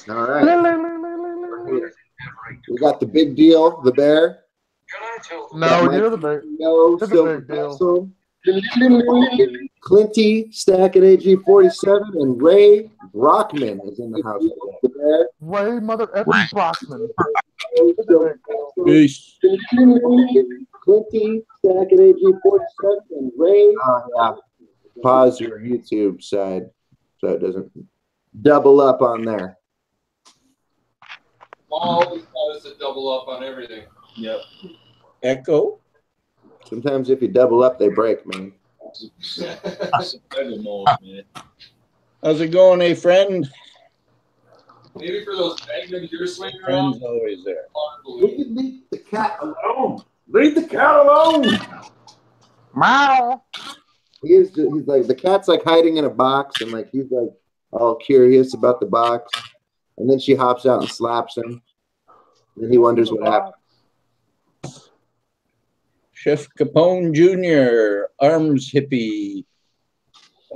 All right. We got the big deal, the bear. No, you're the big. No, You're the Silver big deal. Vessel. Clinty, Stack at AG47, and Ray Brockman is in the house. The bear. Ray mother effing Brockman. Peace. Clinty, Stack at AG47, and Ray. Pause your YouTube side so it doesn't double up on there. Always got us to double up on everything. Yep. Echo. Sometimes if you double up, they break, man. How's it going, eh, friend? Maybe for those magnums you're swinging around. Friend's always there. Leave the cat alone. Leave the cat alone. Meow. He's like, the cat's like hiding in a box, and like he's like all curious about the box, and then she hops out and slaps him. Then he wonders what happened. Chef Capone Jr., Arms Hippie,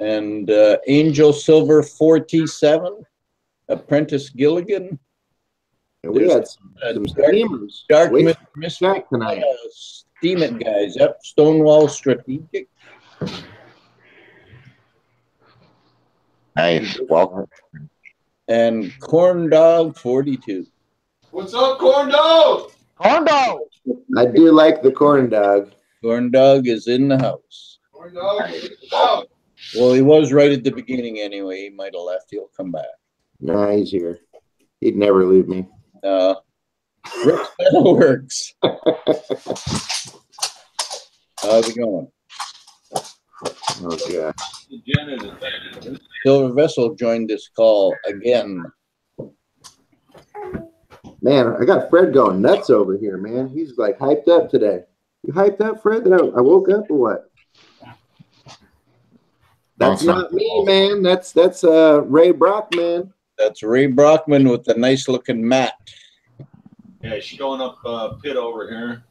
and Angel Silver 4T7, Apprentice Gilligan. And we had some steamers. Dark Mystery tonight. Steam it, guys. Yep. Stonewall Strategic. Nice. Welcome. And Corn Dog 42. What's up, Corn Dog? Corn Dog. I do like the corn dog. Corn Dog is in the house. Corn Dog is out. Well, he was right at the beginning anyway. He might have left. He'll come back. Nah, he's here. He'd never leave me. Rick Metalworks. How's it going? Oh, God. Silver Vessel joined this call again. Man, I got Fred going nuts over here, man. He's like hyped up today. You hyped up, Fred? That I woke up or what? That's not me, man. That's Ray Brockman. That's Ray Brockman with the nice looking mat. Yeah, she's going up pit over here.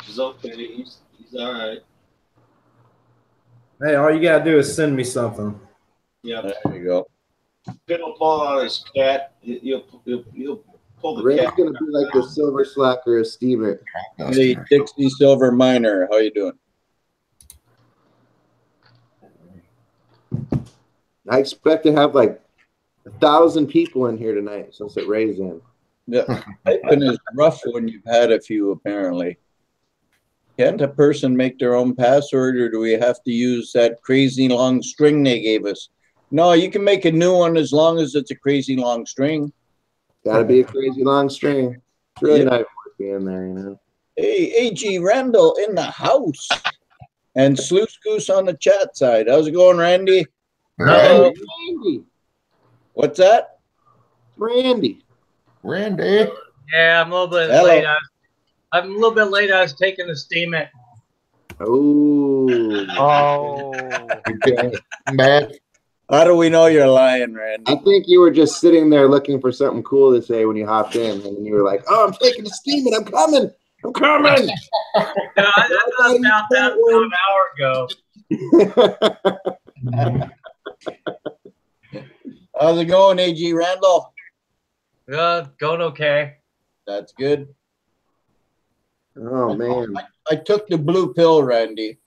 She's okay. He's all right. Hey, all you gotta do is send me something. Yeah, there you go. Pit will pull out his cat. He'll pull the Ray's cat. gonna be like the silver slacker of Steamer. Hey, Dixie Silver Miner, how you doing? I expect to have like 1,000 people in here tonight since it Ray's in. Yeah, typing is rough when you've had a few, apparently. Can't a person make their own password, or do we have to use that crazy long string they gave us? No, you can make a new one as long as it's a crazy long string. Gotta be a crazy long string. It's really nice being there, you know. Hey, A.G. Randall in the house. And Sluice Goose on the chat side. How's it going, Randy? Randy. What's that? Randy. Randy. Yeah, I'm a little bit Hello. late. I'm a little bit late. I was taking the steam it. Oh. Okay. Back. How do we know you're lying, Randy? I think you were just sitting there looking for something cool to say when you hopped in, and you were like, "Oh, I'm taking the steam and I'm coming. I'm coming." No, I thought about that an hour ago. How's it going, A.G. Randall? Going okay. That's good. Oh, man. I took the blue pill, Randy.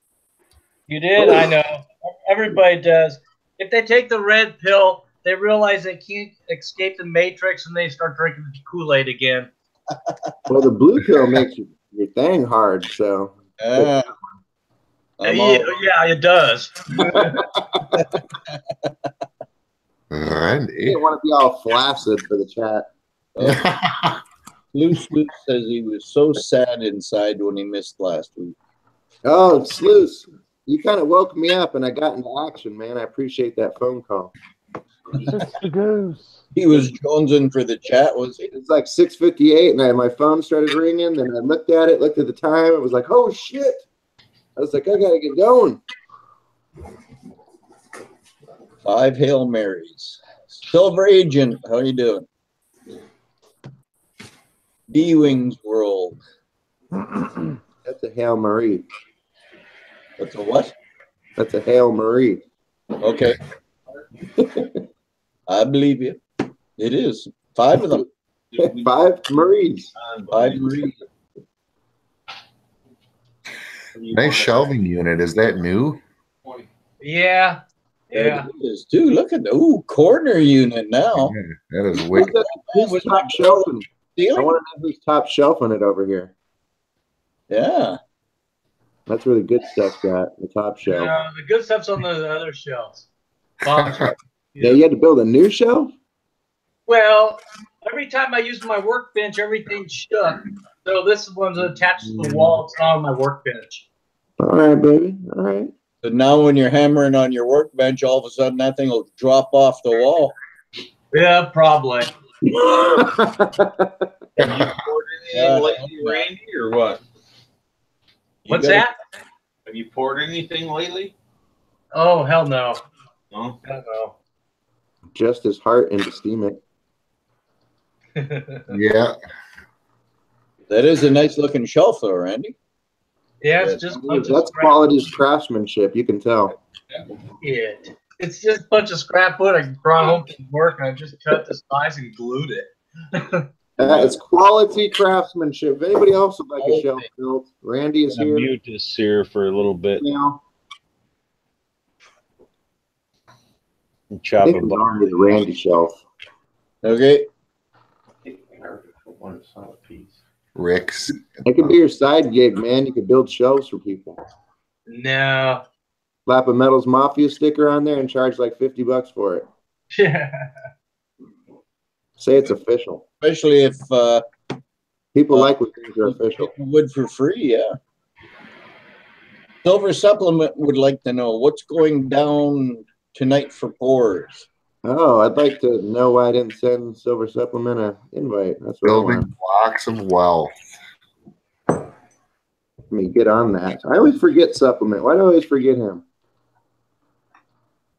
You did? I know. Everybody does. If they take the red pill, they realize they can't escape the matrix and they start drinking the Kool-Aid again. Well, the blue pill makes your thing hard, so. Yeah, it does. Randy. You didn't want to be all flaccid for the chat. Sluice says he was so sad inside when he missed last week. Oh, Sluice, you kind of woke me up and I got into action, man. I appreciate that phone call. It's the goose. He was jonesing for the chat, was he? It's like 6:58, and my phone started ringing. Then I looked at the time. It was like, oh, shit. I was like, I got to get going. 5 Hail Marys. Silver Agent, how you doing? D-Wings World. That's a Hail Mary. That's a what? That's a Hail Marie. Okay. I believe you. It is. 5 of them. 5 Maries. 5 Marie. Nice shelving unit. Is that new? Yeah. Yeah. It is too. Look at the corner unit now. Yeah, that is wicked. Who's top shelfing? I Ceiling? want to know who's top shelfing it over here. Yeah. That's where the good stuff's got, the top shelf. The good stuff's on the other shelves. Bottom shelf. Yeah, you had to build a new shelf? Well, every time I use my workbench, everything shook. So this one's attached to the wall. It's not on my workbench. All right, baby. All right. But now when you're hammering on your workbench, all of a sudden that thing will drop off the wall. Yeah, probably. Have you poured anything lately, Randy, or what? What's that? Have you poured anything lately? Oh, hell no. No. Hell no. Just his heart into steam it. Yeah. That is a nice looking shelf though, Randy. Yeah, it's just a bunch of That's scrap. quality craftsmanship, you can tell. It's just a bunch of scrap wood I brought home from work, and I just cut the size and glued it. It's quality craftsmanship. If anybody else would like a shelf built, Randy is here. Mute this here for a little bit. Now, I Chop think it. it's already the Randy shelf. Okay. Rick's. It could be your side gig, man. You could build shelves for people. No. Slap a Metals Mafia sticker on there and charge like $50 for it. Yeah. Say it's official. Especially if People like when things are official. wood for free, yeah. Silver Supplement would like to know what's going down tonight for pours. Oh, I'd like to know why I didn't send Silver Supplement an invite. That's what I Building want. blocks of wealth. Let me get on that. I always forget Supplement. Why do I always forget him?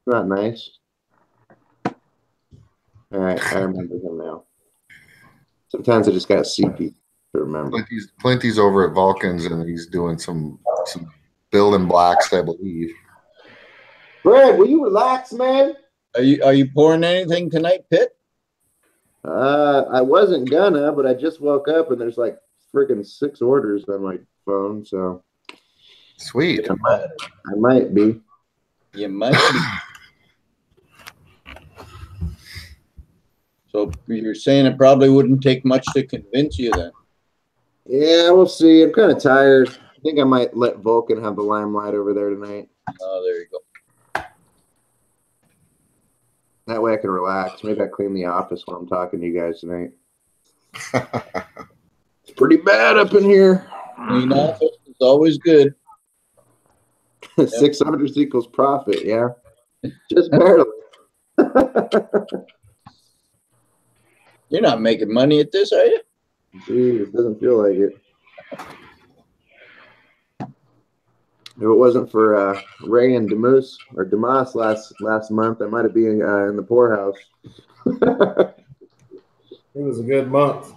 Not nice. All right, I remember him now. Sometimes I just got CP to remember. Plenty's over at Vulcans, and he's doing some building blocks, I believe. Brad, will you relax, man? Are you pouring anything tonight, Pitt? I wasn't gonna, but I just woke up and there's like freaking 6 orders on my phone, so Sweet. I might be. You might be. So you're saying it probably wouldn't take much to convince you then? Yeah, we'll see. I'm kind of tired. I think I might let Vulcan have the limelight over there tonight. Oh, there you go. That way I can relax. Maybe I clean the office while I'm talking to you guys tonight. It's pretty bad up in here. Clean office is always good. 600 equals profit, yeah. Just barely. You're not making money at this, are you? Geez, it doesn't feel like it. If it wasn't for Ray and Demas last month, I might have been in the poorhouse. It was a good month.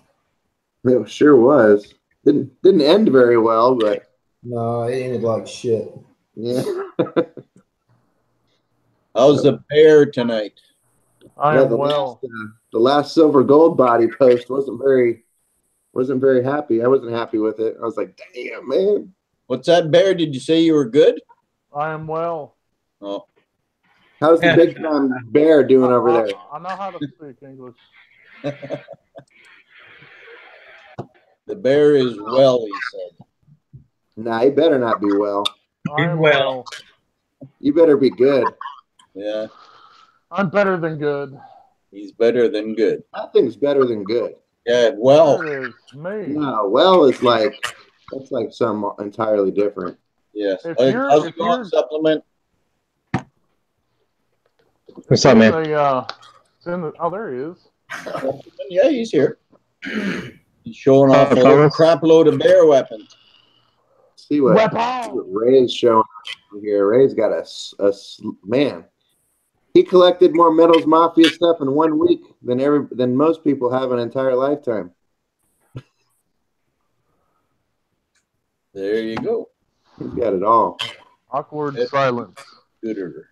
It sure was. Didn't end very well, but No, it ended like shit. yeah. How's the bear tonight? I Yeah, am well. The last silver gold body post wasn't very happy. I wasn't happy with it. I was like, damn, man. What's that, bear? Did you say you were good? I am well. Oh, How's the big time bear doing over there? I know how to speak English. the bear is well, he said. Nah, he better not be well. I am well. well. You better be good. Yeah, I'm better than good. he's better than good. Nothing's better than good. Yeah, well, There it is. Me. No, well is like that's like something entirely different. yes. If How's you're- how's if it going, you're- supplement? What's up, man? It's in the, oh, there he is. Yeah, he's here. He's showing off a little crap load of bear weapons. See what Weapon! Ray's showing here. Ray's got a man. He collected more Metals Mafia stuff in 1 week than most people have an entire lifetime. There you go. He's got it all. Awkward silence. Scooter.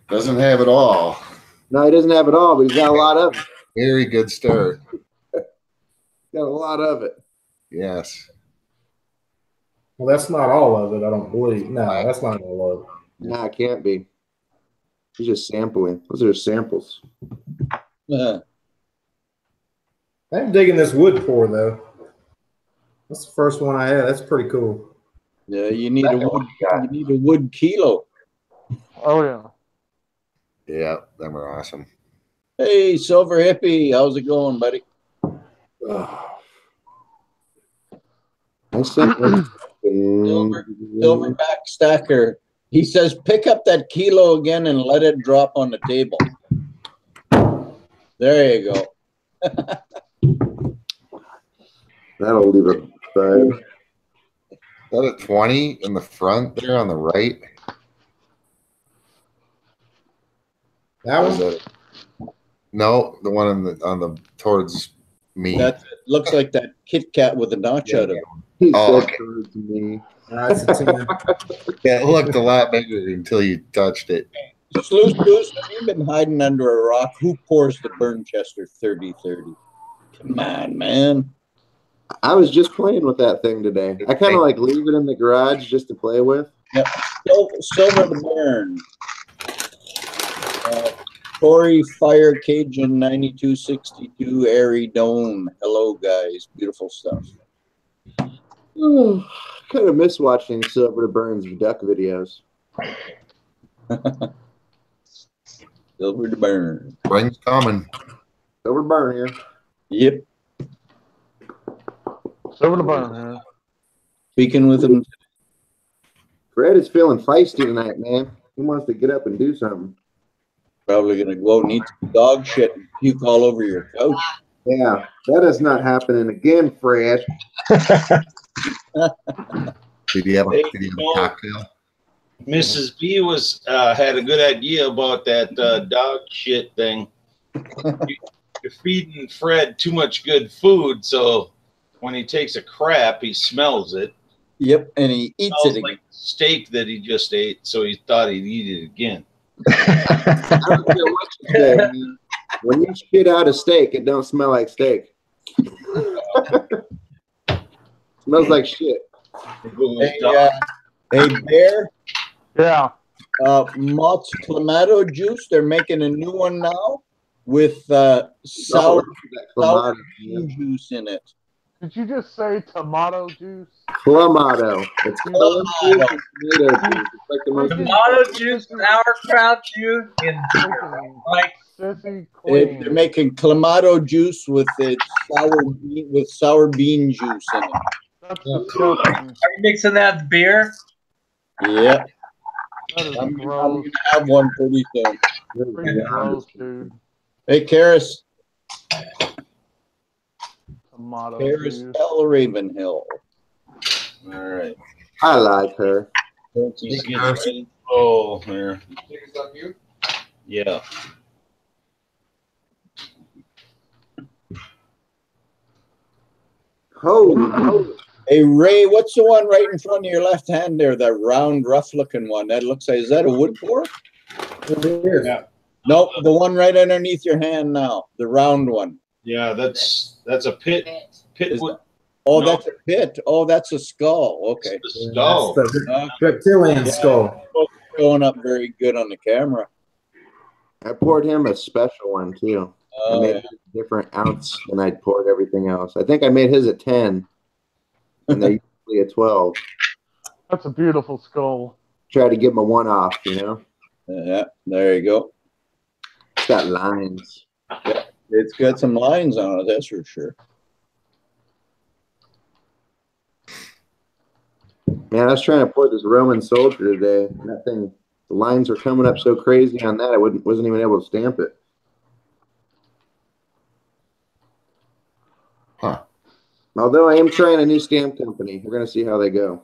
Doesn't have it all. No, he doesn't have it all, but he's got a lot of it. Very good start. Got a lot of it. Yes. Well, that's not all of it, I don't believe. No, that's not all of it. Nah, it can't be. He's just sampling. Those are samples. I'm digging this wood pour, though. That's the first one I had. That's pretty cool. Yeah, you need a wood kilo. Oh yeah. Yeah, them are awesome. Hey, Silver Hippie, how's it going, buddy? I sent Silverback Stacker. He says, pick up that kilo again and let it drop on the table. There you go. That'll leave a 5. Is that a 20 in the front there on the right? That Or is one? that no, the one on the towards me. That looks like that Kit Kat with a notch out of it. He Oh, said okay. towards me. That's a 10. Yeah, it looked a lot bigger until you touched it. Sluice Goose, have you been hiding under a rock? Who pours the Burnchester 30-30? Come on, man. I was just playing with that thing today. I kind of like leave it in the garage just to play with. Yep. Silver to Burn. Corey Fire Cajun 9262 Airy Dome. Hello, guys. Beautiful stuff. Kind of miss watching Silver to Burn's duck videos. Silver to Burn. Spring's coming. Silver to Burn here. Yep. Silver to burn here. Speaking with him. Fred is feeling feisty tonight, man. He wants to get up and do something. Probably going to go and eat some dog shit and puke all over your couch. Yeah, that is not happening again, Fred. Did you have Hey, a cocktail? Mrs. B was had a good idea about that dog shit thing. You're feeding Fred too much good food, so when he takes a crap, he smells it. Yep, and he eats Smells it like again. steak that he just ate, so he thought he'd eat it again. I don't care what you say, man. When you shit out a steak, it don't smell like steak. Smells like shit. Hey, Bear, Yeah. Mott's Clamato juice. They're making a new one now with sour Clamato. bean juice in it. Did you just say tomato juice? Clamato. It's tomato juice and tomato juice. It's like the most Tomato juice, sauerkraut juice, and like Sissy They're queen. making Clamato juice with sour bean juice in it. That's disgusting. are you mixing that with beer? Yeah, That is I'm gross. gonna have one pretty soon. Pretty gross, dude. Hey, Karis, Tomato Karis juice. L. Ravenhill. All right. I like her. He's getting ready. Oh, here. Yeah. Holy. Hey, Ray, what's the one right in front of your left hand there? That round, rough-looking one. That looks like, is that a wood pour? Yeah. No, the one right underneath your hand now. The round one. Yeah, that's a pit. Is Wood. Oh, No. that's a pit. Oh, that's a skull. Okay. The skull. That's the reptilian skull. Showing up very good on the camera. I poured him a special one, too. I Oh, made his a different ounce than I poured everything else. I think I made his a 10, and they're usually a 12. That's a beautiful skull. Try to give him a 1 off, you know? yeah, there you go. It's got lines. It's got some lines on it, that's for sure. Man, I was trying to pour this Roman soldier today. And that thing, the lines were coming up so crazy on that, I wasn't even able to stamp it. Huh. Although I am trying a new stamp company. We're going to see how they go.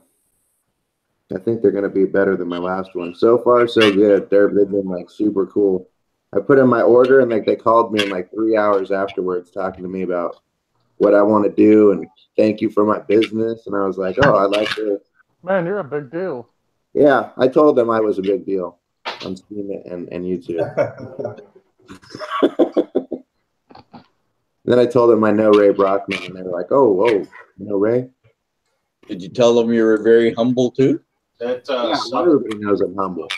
I think they're going to be better than my last one. So far, so good. They've been like super cool. I put in my order and like they called me in like 3 hours afterwards talking to me about what I want to do and thank you for my business. And I was like, oh, I like this. Man, you're a big deal. Yeah, I told them I was a big deal on Steam and YouTube. Then I told them I know Ray Brockman, and they were like, "Oh, whoa, you know Ray?" Did you tell them you were very humble too? That Yeah, well, everybody knows I'm humble.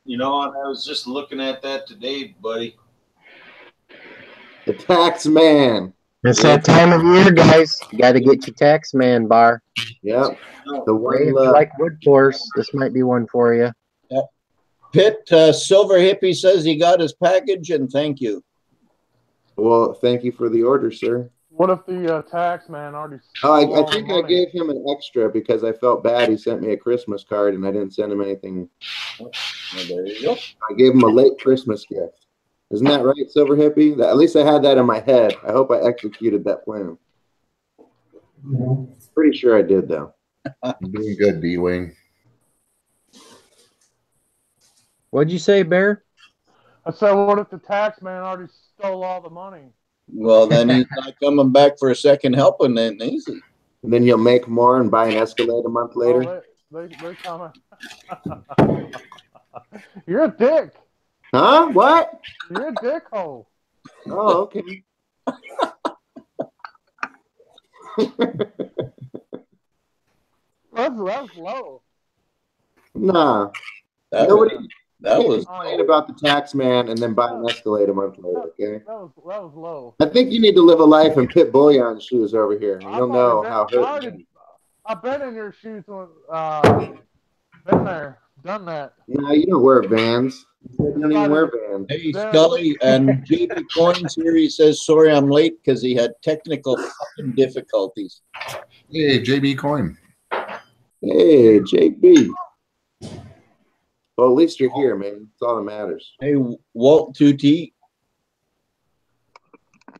you know, and I was just looking at that today, buddy. The tax man. It's that time of year, guys. You got to get your tax man bar. Yep. The Ray, one if you love. like wood pours, this might be one for you. Pitt Silver Hippie says he got his package and thank you. Well, thank you for the order, sir. What if the tax man already Oh, stole all I the think I money? gave him an extra because I felt bad. He sent me a Christmas card and I didn't send him anything. Well, there you go. I gave him a late Christmas gift. Isn't that right, Silver Hippie? At least I had that in my head. I hope I executed that plan. Pretty sure I did, though. You're doing good, D-Wing. What'd you say, Bear? I said, what if the tax man already stole all the money? Well, then he's not coming back for a second helping then, is he? And then you'll make more and buy an Escalade a month later. Oh, they're coming. You're a dick. Huh? What? You're a dickhole. Oh, okay. That's low. Nah. That Nobody was complain about the tax man and then buy an Escalade a month later, okay? That was low. I think you need to live a life in Pit Bullion's shoes over here. And you'll know how hurt. I've been in your shoes. Been there, done that. No, you don't wear Vans. You don't even wear Vans. Hey, Scully, and JB Coins here, he says, sorry I'm late because he had technical fucking difficulties. Hey, JB Coin. Hey, JB. Well, at least you're here, man. That's all that matters. Hey, Walt 2T.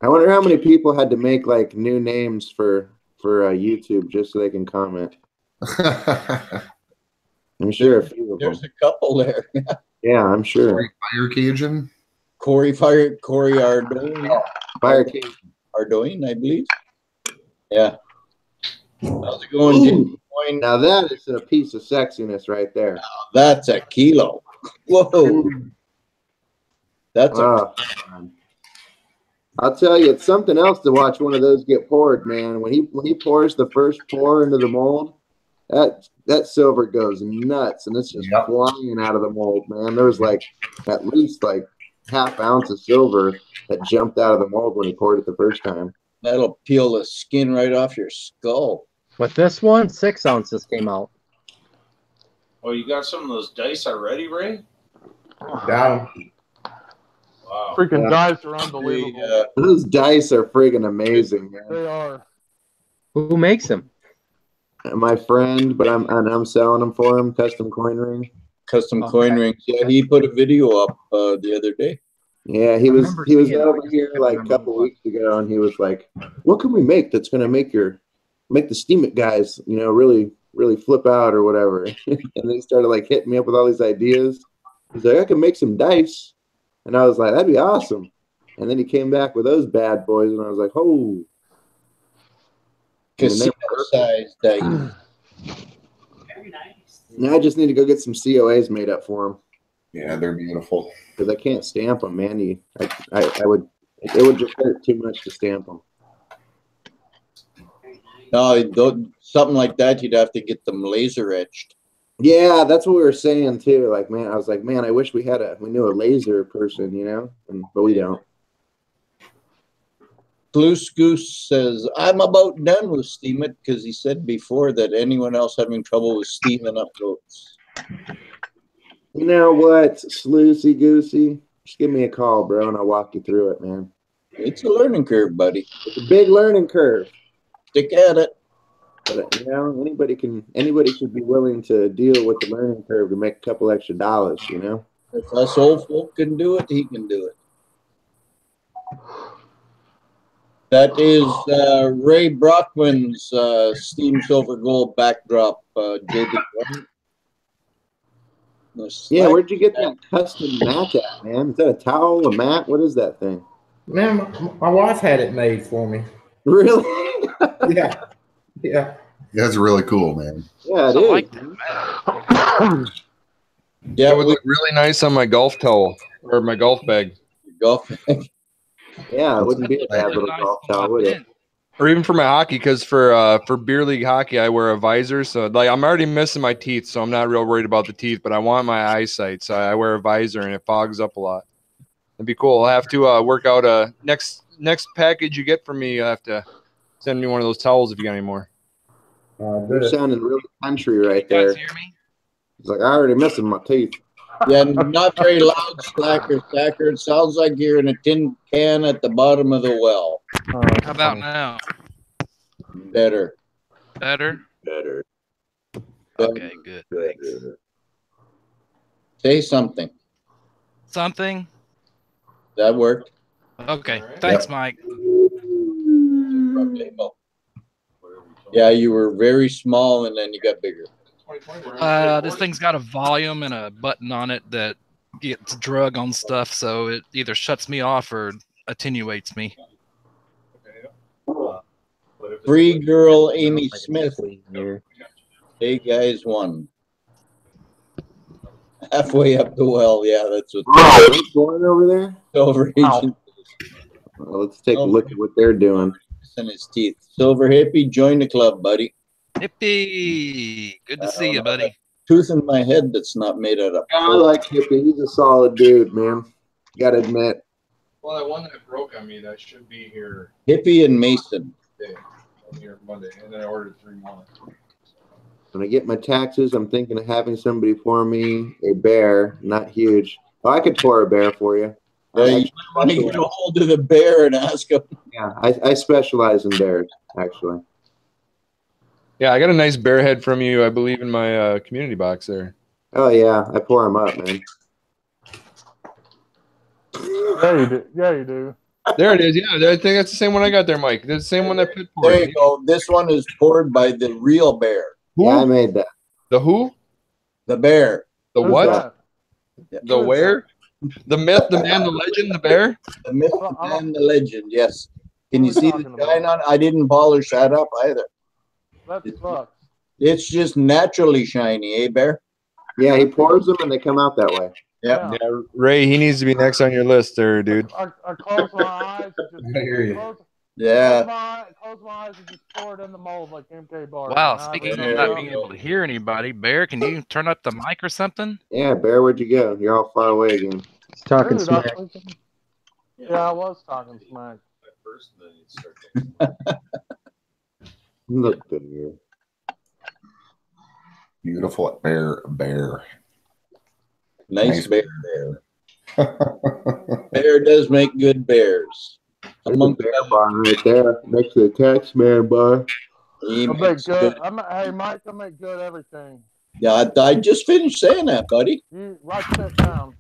I wonder how many people had to make like new names for YouTube just so they can comment. I'm sure a few of them. There's a couple there. Yeah, I'm sure. Fire Cajun. Corey Ardoin. Fire King. Ardoin, I believe. Yeah. How's it going, JB Coin? Now that is a piece of sexiness right there. That's a kilo. Whoa. That's a I'll tell you, it's something else to watch one of those get poured, man. When he pours the first pour into the mold, that silver goes nuts, and it's just flying out of the mold, man. There was like at least like half ounce of silver that jumped out of the mold when he poured it the first time. that'll peel the skin right off your skull. With this one, 6 ounces came out. Oh, you got some of those dice already, Ray? Got him. Wow. Freaking dice are unbelievable. Those dice are friggin' amazing, man. They are. Who makes them? My friend, but I'm selling them for him. Custom coin ring. Custom coin rings. Yeah, he put a video up the other day. Yeah, he was seeing it. over here like a couple weeks ago, and he was like, "What can we make that's gonna make the Steam It guys, really flip out or whatever?" And they started like hitting me up with all these ideas. He's like, "I can make some dice," and I was like, "That'd be awesome." And then he came back with those bad boys, and I was like, "Oh." Casino size dice. Very nice. Now I just need to go get some COAs made up for him Yeah, they're beautiful. because I can't stamp them, man. It would just hurt too much to stamp them. No, something like that, you'd have to get them laser etched. Yeah, that's what we were saying too. Like, man, I was like, man, I wish we knew a laser person, but we don't. Loose Goose says, I'm about done with Steam It because he said before that anyone else having trouble with steaming up votes. You know what, Sloosey Goosey? Just give me a call, bro, and I'll walk you through it, man. It's a learning curve, buddy. It's a big learning curve. Stick at it. But anybody should be willing to deal with the learning curve to make a couple extra dollars, If us old folk can do it, he can do it. That is Ray Brockman's Steam Silver Gold backdrop, JB. Yeah, where'd you get that custom mat at, man? Is that a towel, a mat? What is that thing? Man, my wife had it made for me. Really? Yeah. That's really cool, man. Yeah, it I is. like that. Yeah, It would look really nice on my golf towel or my golf bag. golf. Yeah, it wouldn't be a Look bad really little nice golf on my towel, would it? bench. Or even for my hockey, because for beer league hockey, I wear a visor. So like I'm already missing my teeth, so I'm not real worried about the teeth. But I want my eyesight, so I wear a visor, and it fogs up a lot. It'd be cool. I'll have to work out a next package you get from me. I'll have to send me one of those towels if you got any more. You're sounding really country right You guys there. hear me? It's like I already missing my teeth. Yeah, not very loud, Slacker. It sounds like you're in a tin can at the bottom of the well. How about now? Better. Better? Better. Okay, good. Thanks. Say something. Something? That worked. Okay. Thanks, Mike. Yeah, you were very small and then you got bigger. This thing's got a volume and a button on it that gets drug on stuff, so it either shuts me off or attenuates me. Free girl Amy Smith. Hey guys, won. Halfway up the well. Yeah, that's what. What's going over there? Silver Agent. Well, let's take a look at what they're doing. And his teeth. Silver Hippie, join the club, buddy. Hippie! Good to see you, buddy. Tooth in my head that's not made out of. I like Hippie. He's a solid dude, man. Gotta admit. Well, that one that broke on me, that should be here Hippie and Mason. today. I'm here Monday, and then I ordered 3 more. When I get my taxes, I'm thinking of having somebody pour me a bear, not huge. Oh, I could pour a bear for you. You want to get a hold of the bear and ask him. Yeah, I specialize in bears, actually. Yeah, I got a nice bear head from you, I believe, in my community box there. Oh, yeah. I pour them up, man. Yeah, you do. Yeah, you do. There it is. Yeah, I think that's the same one I got there, Mike. That's the same one that Pitt poured. There you go. This one is poured by the real bear. Who? Yeah, I made that. The who? The bear. The Who's what? that? The where? The myth, the man, the legend, the bear? The myth, the man, the legend. Yes. Can you What are see we the talking shine on? I didn't polish that up either. That sucks. It's just naturally shiny, eh, Bear? Yeah, he pours them and they come out that way. Yeah. Yeah, Ray, he needs to be next on your list there, dude. I close my eyes and just I hear you. close my eyes and just pour it in the mold like MK Bar. Wow, speaking of not being able to hear anybody, Bear, can you turn up the mic or something? Yeah, Bear, where'd you go? You're all far away again. Talking smack. Yeah, I was talking smack. Look good here. Beautiful bear. Nice bear. Bear does make good bears. There's a bear bar right there next to the tax man bar. He I make makes good. good. Hey, Mike, I make good everything. Yeah, I just finished saying that, buddy. You write that down.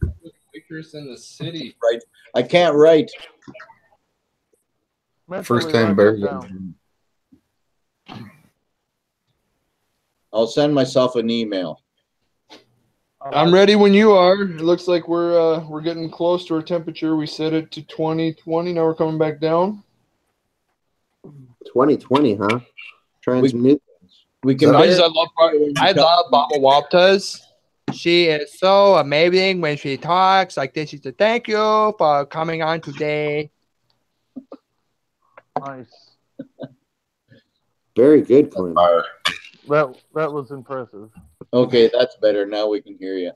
Quakers in the city. Right. I can't write. First Mentally time write bear. that down. I'll send myself an email. I'm ready when you are. It looks like we're getting close to our temperature. We set it to 2020. Now we're coming back down. 2020, huh? Trying some new things. We can. I love Baba Waptas. She is so amazing when she talks like this. She said, "Thank you for coming on today." Nice. Very good, Clint. That was impressive. Okay, that's better. Now we can hear you.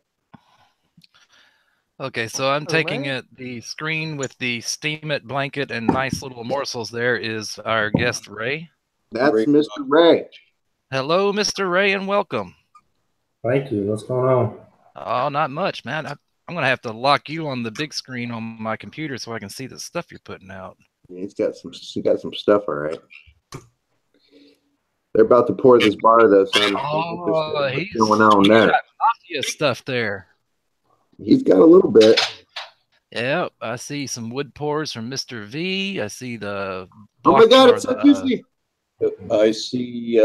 Okay, so I'm taking it. The screen with the Steam It blanket and nice little morsels there is our guest, Ray. That's Mr. Ray. Hello, Mr. Ray, and welcome. Thank you. What's going on? Oh, not much, man. I'm going to have to lock you on the big screen on my computer so I can see the stuff you're putting out. He's got some stuff, all right. They're about to pour this bar, though, so what's going on there? Got Mafia stuff there. He's got a little bit. Yeah, I see some wood pours from Mr. V. I see the. Oh my God, it's so juicy. I see.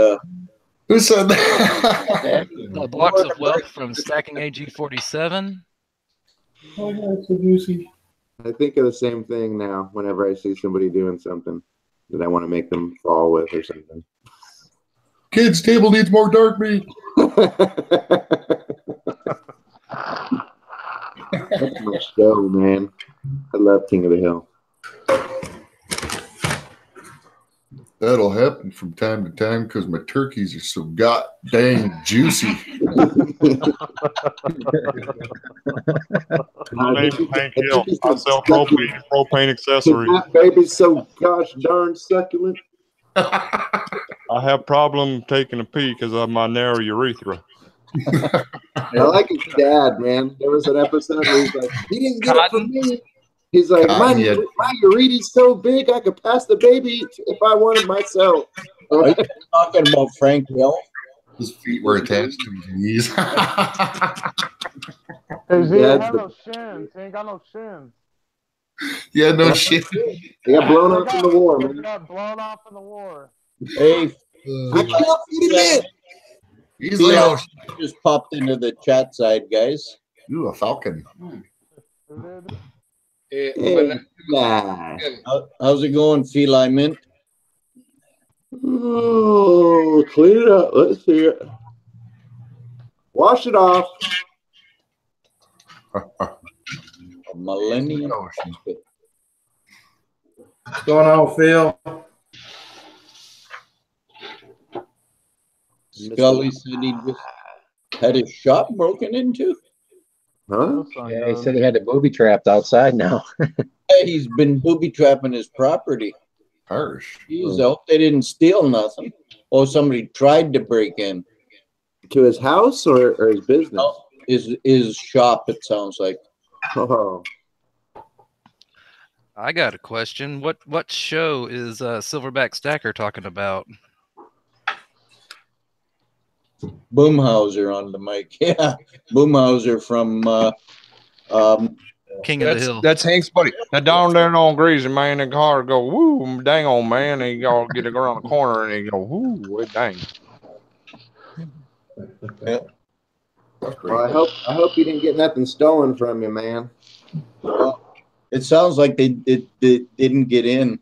Who said that? The blocks of wealth from Stacking AG 47. Oh, yeah, it's so juicy. I think of the same thing now whenever I see somebody doing something that I want to make them fall with or something. Kids' table needs more dark meat. That's my show, man. I love King of the Hill. That'll happen from time to time because my turkeys are so god dang juicy. My name's Hank Hill. I sell propane accessories. That baby's so gosh darn succulent. I have problem taking a pee because of my narrow urethra. I like his dad, man. There was an episode where he's like, he didn't get it from me. He's like, my urethra's so big I could pass the baby if I wanted myself. Are you talking about Frank Hill? His feet were attached to his knees. Cause he ain't have no shins. He ain't got no shins. Yeah, no shit. He got blown off in the war, man. He got blown off in the war. Hey, I can't feed him in. He's Phil just popped into the chat side, guys. You a falcon. Hey, How's it going, Feli Mint? oh, clean it up. Let's see it. Wash it off. Millennium. What's going on, Phil? Scully said he just had his shop broken into. Huh? Yeah, he said he had it booby trapped outside now. Hey, he's been booby trapping his property. Harsh. Jeez, I hope they didn't steal nothing. Oh, somebody tried to break in. To his house or his business? Oh, his shop, it sounds like. Oh. I got a question. What show is Silverback Stacker talking about? Boomhauser on the mic. Yeah, Boomhauser from King of the Hill. That's Hank's buddy. Now down there on Greasy, man, the car go, woo, dang on, man. And you all get it around the corner and they go, woo, dang. Yeah. Well, I hope you didn't get nothing stolen from you, man. Well, it sounds like they didn't get in.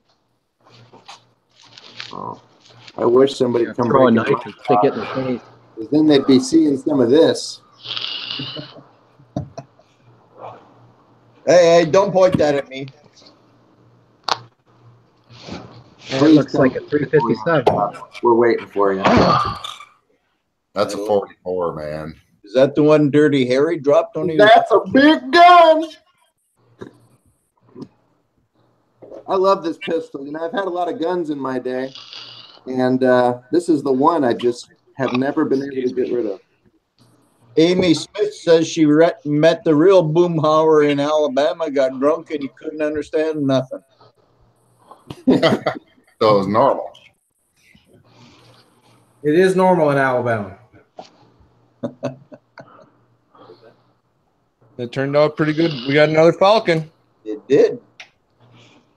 Oh, I wish somebody would come Throw a break knife and stick it in the face. because then they'd be seeing some of this. Hey, don't point that at me. It looks like a 357. We're waiting for you. That's a 44, man. Is that the one Dirty Harry dropped on you? That's a big gun. I love this pistol. You know, I've had a lot of guns in my day, and this is the one I just have never been able to get rid of. Amy Smith says she met the real Boomhauer in Alabama, got drunk, and he couldn't understand nothing. So it was normal. It is normal in Alabama. It turned out pretty good. We got another Falcon. It did.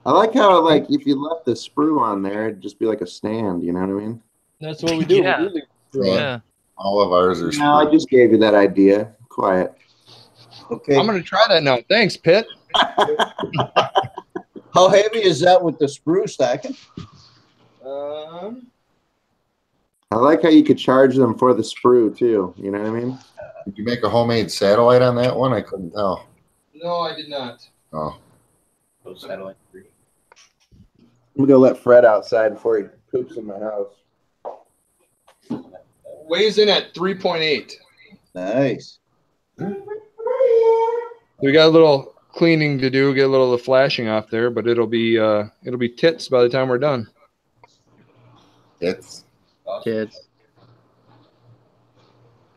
I like how, like, if you left the sprue on there, it'd just be like a stand. You know what I mean? That's what we do. Yeah. We really Yeah. All of ours are. No, I just gave you that idea. Quiet. Okay. I'm going to try that now. Thanks, Pitt. How heavy is that with the sprue stacking? I like how you could charge them for the sprue too. You know what I mean? Did you make a homemade satellite on that one? I couldn't tell. No, I did not. Oh. I'm gonna go let Fred outside before he poops in my house. Weighs in at 3.8. Nice. We got a little cleaning to do, get a little of the flashing off there, but it'll be tits by the time we're done. It's Kids.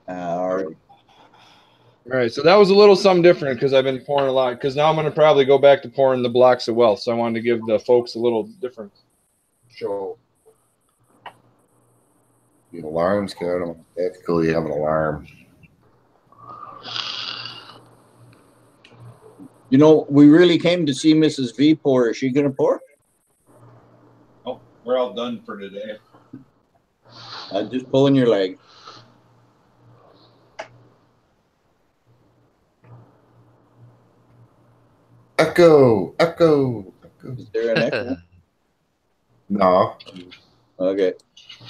All right. All right, so that was a little something different because I've been pouring a lot. Because now I'm going to probably go back to pouring the blocks of wealth. So I wanted to give the folks a little different show. the alarm's going. That's cool. You have an alarm. You know, we really came to see Mrs. V pour. Is she going to pour? Oh, we're all done for today. Just pulling your leg. Echo, echo, echo. Is there an echo? No. Okay.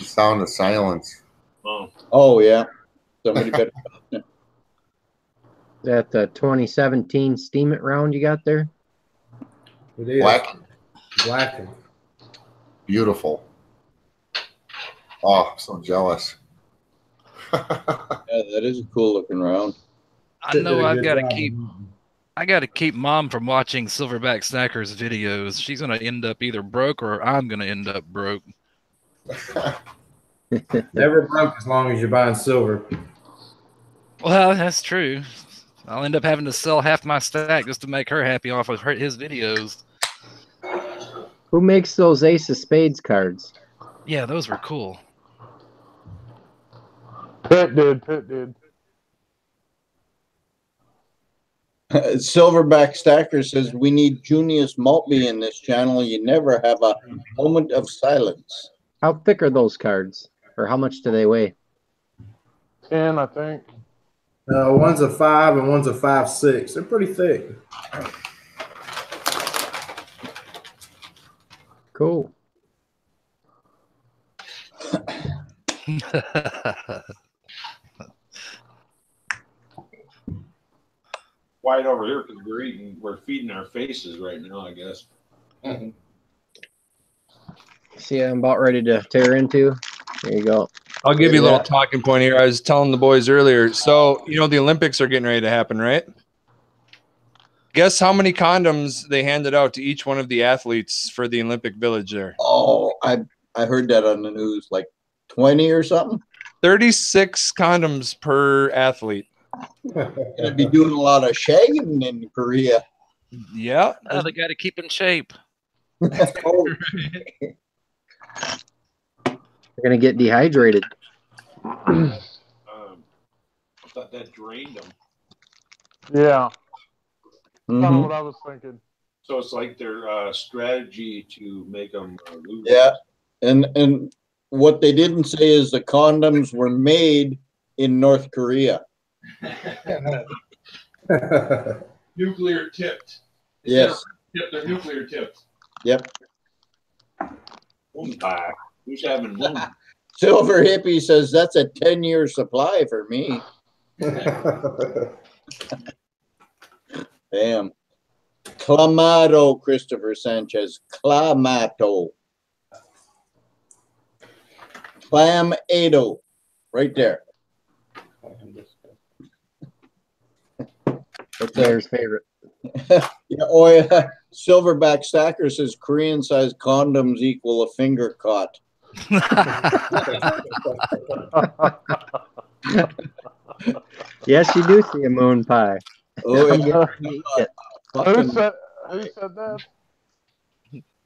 Sound of silence. Oh yeah. Somebody better. Is that the 2017 Steam It round you got there? It is. Blackened. Beautiful. Oh, I'm so jealous. Yeah, that is a cool looking round. I know I gotta keep Mom from watching Silverback Snacker's videos. She's gonna end up either broke or I'm gonna end up broke. Never broke as long as you're buying silver. Well, that's true. I'll end up having to sell half my stack just to make her happy off of his videos. Who makes those Ace of Spades cards? Yeah, those were cool. Pitt did. Silverback Stacker says we need Junius Maltby in this channel. You never have a moment of silence. How thick are those cards? Or how much do they weigh? 10, I think. One's a 5 and one's a 5.6. They're pretty thick. Cool. Quiet over here because we're feeding our faces right now, I guess. See, I'm about ready to tear into. There you go. I'll give you a little talking point here. I was telling the boys earlier. So, you know, the Olympics are getting ready to happen, right? Guess how many condoms they handed out to each one of the athletes for the Olympic Village there? Oh, I heard that on the news, like 20 or something. 36 condoms per athlete. Gonna be doing a lot of shagging in Korea. Yeah. Oh, they got to keep in shape. They're gonna get dehydrated. I thought that drained them. Yeah. Mhm. Kind of what I was thinking. So it's like their strategy to make them lose. Yeah, and what they didn't say is the condoms were made in North Korea. Nuclear tipped. Yes. They're nuclear tipped. Yep. Moon pie. Who's having moon? Silver Hippie says that's a 10-year supply for me. Damn. Clamato, Christopher Sanchez. Clamato. Clamado. Right there. That's Claire's favorite. Yeah, Silverback Stacker says Korean size condoms equal a finger caught. Yes, you do see a moon pie. Oh, I'm yeah. getting to eat it. Who said that?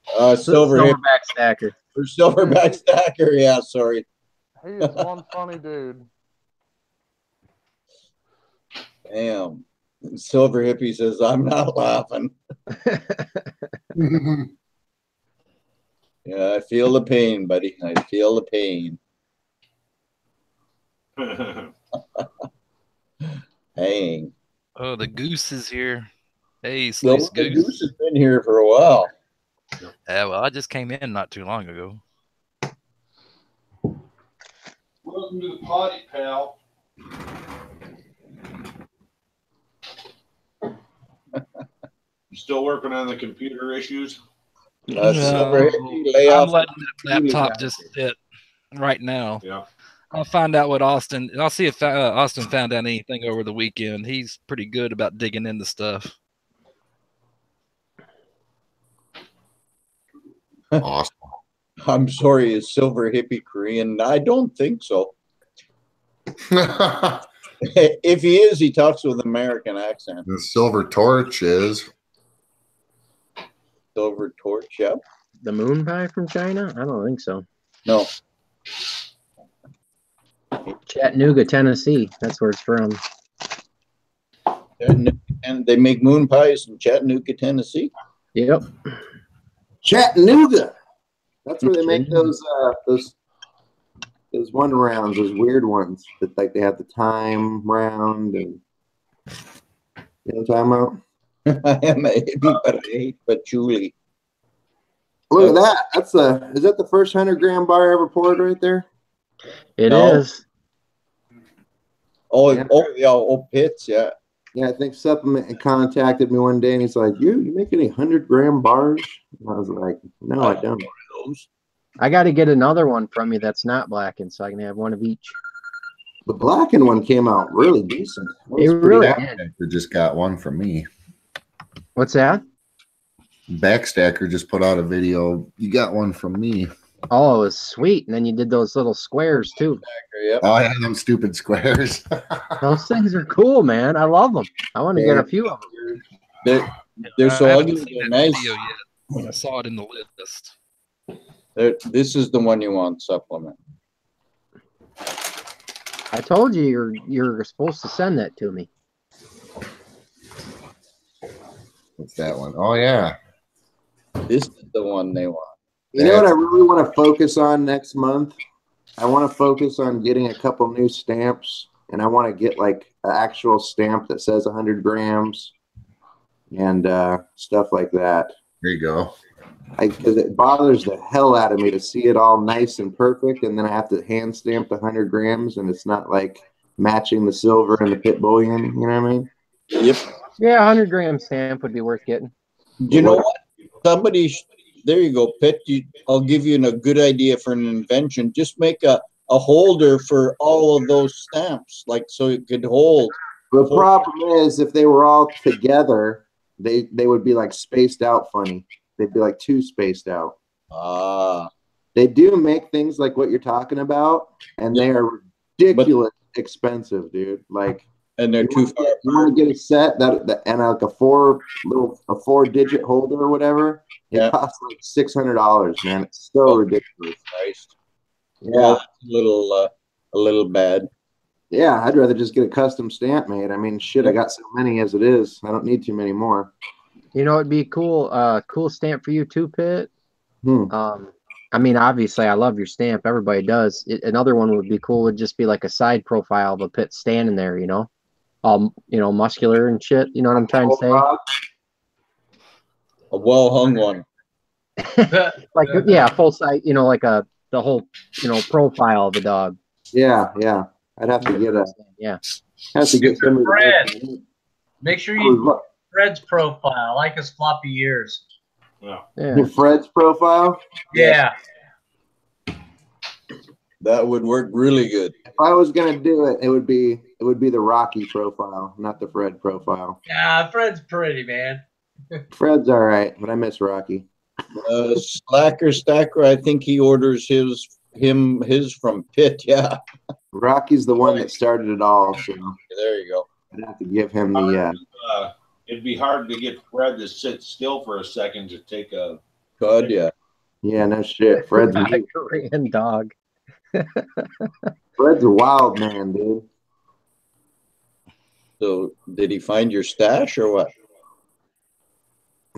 Silverback Stacker. Or Silverback Stacker, yeah, sorry. He is one funny dude. Damn. Silver Hippie says, I'm not laughing. Yeah, I feel the pain, buddy. I feel the pain. Dang. Oh, the goose is here. Hey, Well, Slice the Goose. goose has been here for a while. Yeah, well, I just came in not too long ago. Welcome to the potty, pal. You still working on the computer issues? Silver Hippie, lay I'm off letting the that laptop guy. just sit right now. Yeah. I'll find out what Austin. I'll see if Austin found out anything over the weekend. He's pretty good about digging into stuff. Awesome. I'm sorry, is Silver Hippie Korean? I don't think so. If he is, he talks with an American accent. The Silver Torch is. Silver Torch, yep. The moon pie from China? I don't think so. No. Chattanooga, Tennessee. That's where it's from. And they make moon pies in Chattanooga, Tennessee. Yep. Chattanooga. That's where they make those one rounds, those weird ones that like they have the time round and you know what I'm talking about? I am a hippie, but I hate patchouli. Look at that. Is that the first 100-gram bar ever poured right there? It is. Oh, Yeah. Pits, yeah. Yeah, I think Supplement contacted me one day and he's like, you make any 100-gram bars? And I was like, no, I don't. I got to get another one from you that's not blackened, so I can have one of each. The blackened one came out really decent. It really did. Backstacker just got one from me. What's that? Backstacker just put out a video. You got one from me. Oh, it was sweet. And then you did those little squares too. Yep. Oh, yeah, them stupid squares. Those things are cool, man. I love them. I want to get a few of them. They're so I haven't ugly. seen They're that nice. video yet. When I saw it in the list. This is the one you want, Supplement. I told you you're supposed to send that to me. What's that one? Oh, yeah. This is the one they want. You know what I really want to focus on next month? I want to focus on getting a couple new stamps, and I want to get like an actual stamp that says 100 grams and stuff like that. There you go. Because it bothers the hell out of me to see it all nice and perfect, and then I have to hand stamp the 100 grams, and it's not like matching the silver and the pit bullion. You know what I mean? Yep. Yeah, 100-gram stamp would be worth getting. You know what? There you go, Pitt. I'll give you a good idea for an invention. Just make a holder for all of those stamps, like so it could hold. The problem is, if they were all together, they would be like spaced out funny. They'd be like too spaced out. They do make things like what you're talking about, and they are ridiculous expensive, dude. Like, and they're too far. You want to get a set that and like a 4-digit holder or whatever. It costs like $600, man. It's so ridiculous. Christ. Yeah, well, a little bad. Yeah, I'd rather just get a custom stamp made. I mean, shit, I got so many as it is. I don't need too many more. You know, it'd be cool. Cool stamp for you too, Pitt. I mean, obviously, I love your stamp. Everybody does. Another one would be cool. Would just be like a side profile of a Pitt standing there. You know, all muscular and shit. You know what I'm trying to say? A well hung one. Like full size. You know, like the whole profile of the dog. Yeah. I'd have to get some Fred. Make sure you Fred's profile. I like his floppy ears. Yeah. Fred's profile? Yeah. That would work really good. If I was gonna do it, it would be the Rocky profile, not the Fred profile. Yeah, Fred's pretty, man. Fred's all right, but I miss Rocky. Slacker Stacker, I think he orders his from Pitt. Yeah. Rocky's the one that started it all. So there you go. I'd have to give him the. It'd be hard to get Fred to sit still for a second to take a. God, yeah. Yeah, no shit. Fred's a Korean dog. Fred's a wild man, dude. So, did he find your stash or what?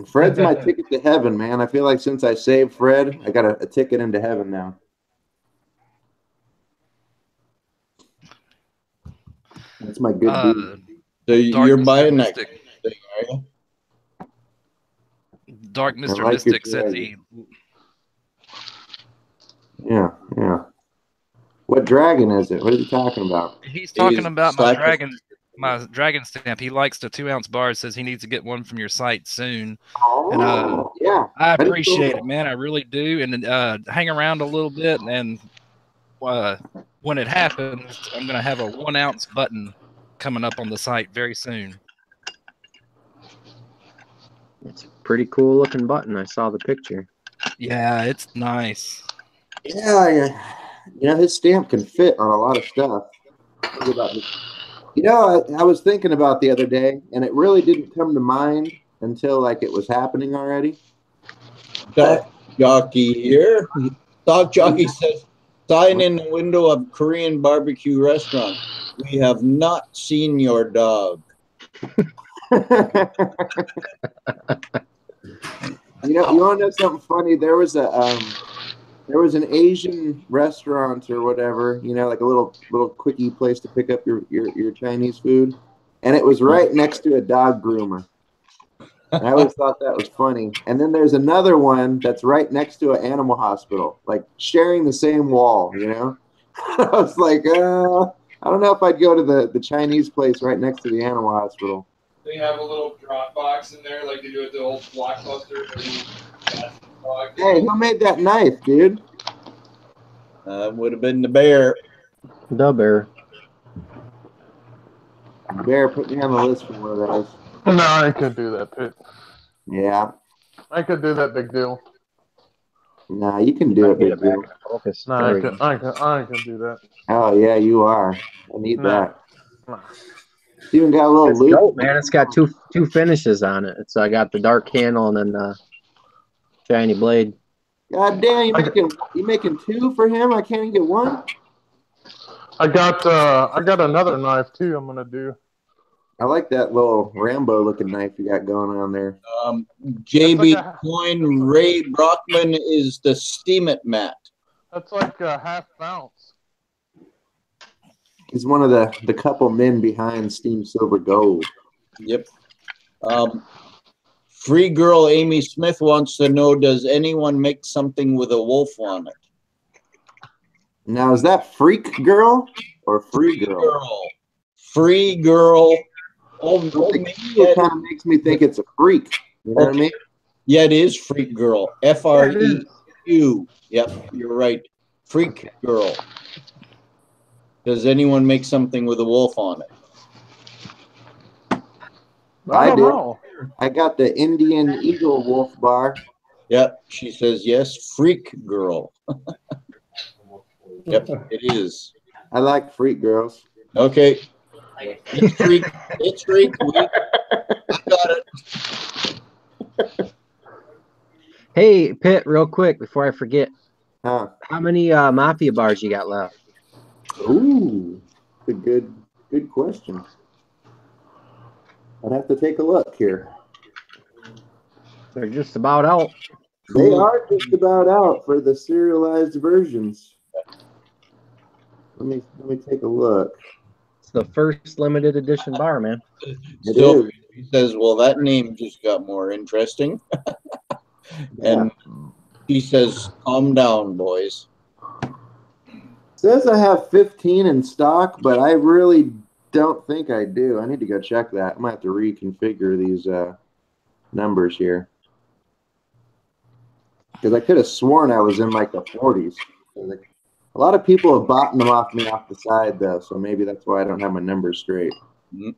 Fred's my ticket to heaven, man. I feel like since I saved Fred, I got a ticket into heaven now. That's my good dude. So you're buying that thing, are you? Dark Mr. Mystic said he. Yeah. What dragon is it? What is he talking about? He's talking about my dragon stamp. He likes the 2-ounce bar. Says he needs to get one from your site soon. Oh, yeah. I appreciate it, man. I really do. And hang around a little bit, and when it happens, I'm gonna have a 1-ounce button coming up on the site very soon. It's a pretty cool looking button. I saw the picture. Yeah, it's nice. Yeah. His stamp can fit on a lot of stuff. I was thinking about the other day, and it really didn't come to mind until like it was happening already. Doc Jockey here. Doc Jockey says, sign in the window of Korean barbecue restaurant. We have not seen your dog. You want to know something funny? There was an Asian restaurant or whatever, like a little quickie place to pick up your Chinese food, and it was right next to a dog groomer. I always thought that was funny. And then there's another one that's right next to an animal hospital, like sharing the same wall, you know? I was like, I don't know if I'd go to the Chinese place right next to the animal hospital. They have a little drop box in there like they do at the old Blockbuster. Hey, who made that knife, dude? Would have been the bear. The bear. Bear, put me on the list for one of those. No, I could do that, Pit. Yeah. I could do that big deal. Nah, you can do it, big deal. Focus. No, There I we could, go. I could do that. Oh, yeah, you are. I need Nah. that. Nah. It's even got a little It's loop. dope, man. It's got two finishes on it. It's I got the dark handle and then the shiny blade. God damn, you making two for him? I can't even get one? I got another knife too. I'm gonna do. I like that little Rambo looking knife you got going on there. JB like a- Coin Ray Brockman is the Steam It Mat. That's like a half ounce. He's one of the couple men behind Steam Silver Gold. Yep. Free girl Amy Smith wants to know, does anyone make something with a wolf on it? Now, is that Freak Girl or Free Girl? Free girl. Oh, It kind of makes me think it's a freak. You know what I mean? Yeah, it is Freak Girl. FREQ. Yep, you're right. Freak Girl. Does anyone make something with a wolf on it? I don't do. know. I got the Indian Eagle Wolf Bar. Yep, she says yes. Freak Girl. Yep, it is. I like freak girls. Okay. It's freak. It's freak. I got it. Hey, Pitt, real quick before I forget, Huh. how many Mafia bars you got left? Ooh, a good question. I'd have to take a look here. They're just about out. They are just about out for the serialized versions. Let me take a look. It's the first limited edition bar, man. So he says, well, that name just got more interesting. And he says, calm down, boys. Says I have 15 in stock, but I really don't think I do. I need to go check that. I might have to reconfigure these numbers here. Because I could have sworn I was in like the 40s. A lot of people have bought them off me off the side, though, so maybe that's why I don't have my numbers straight. I'm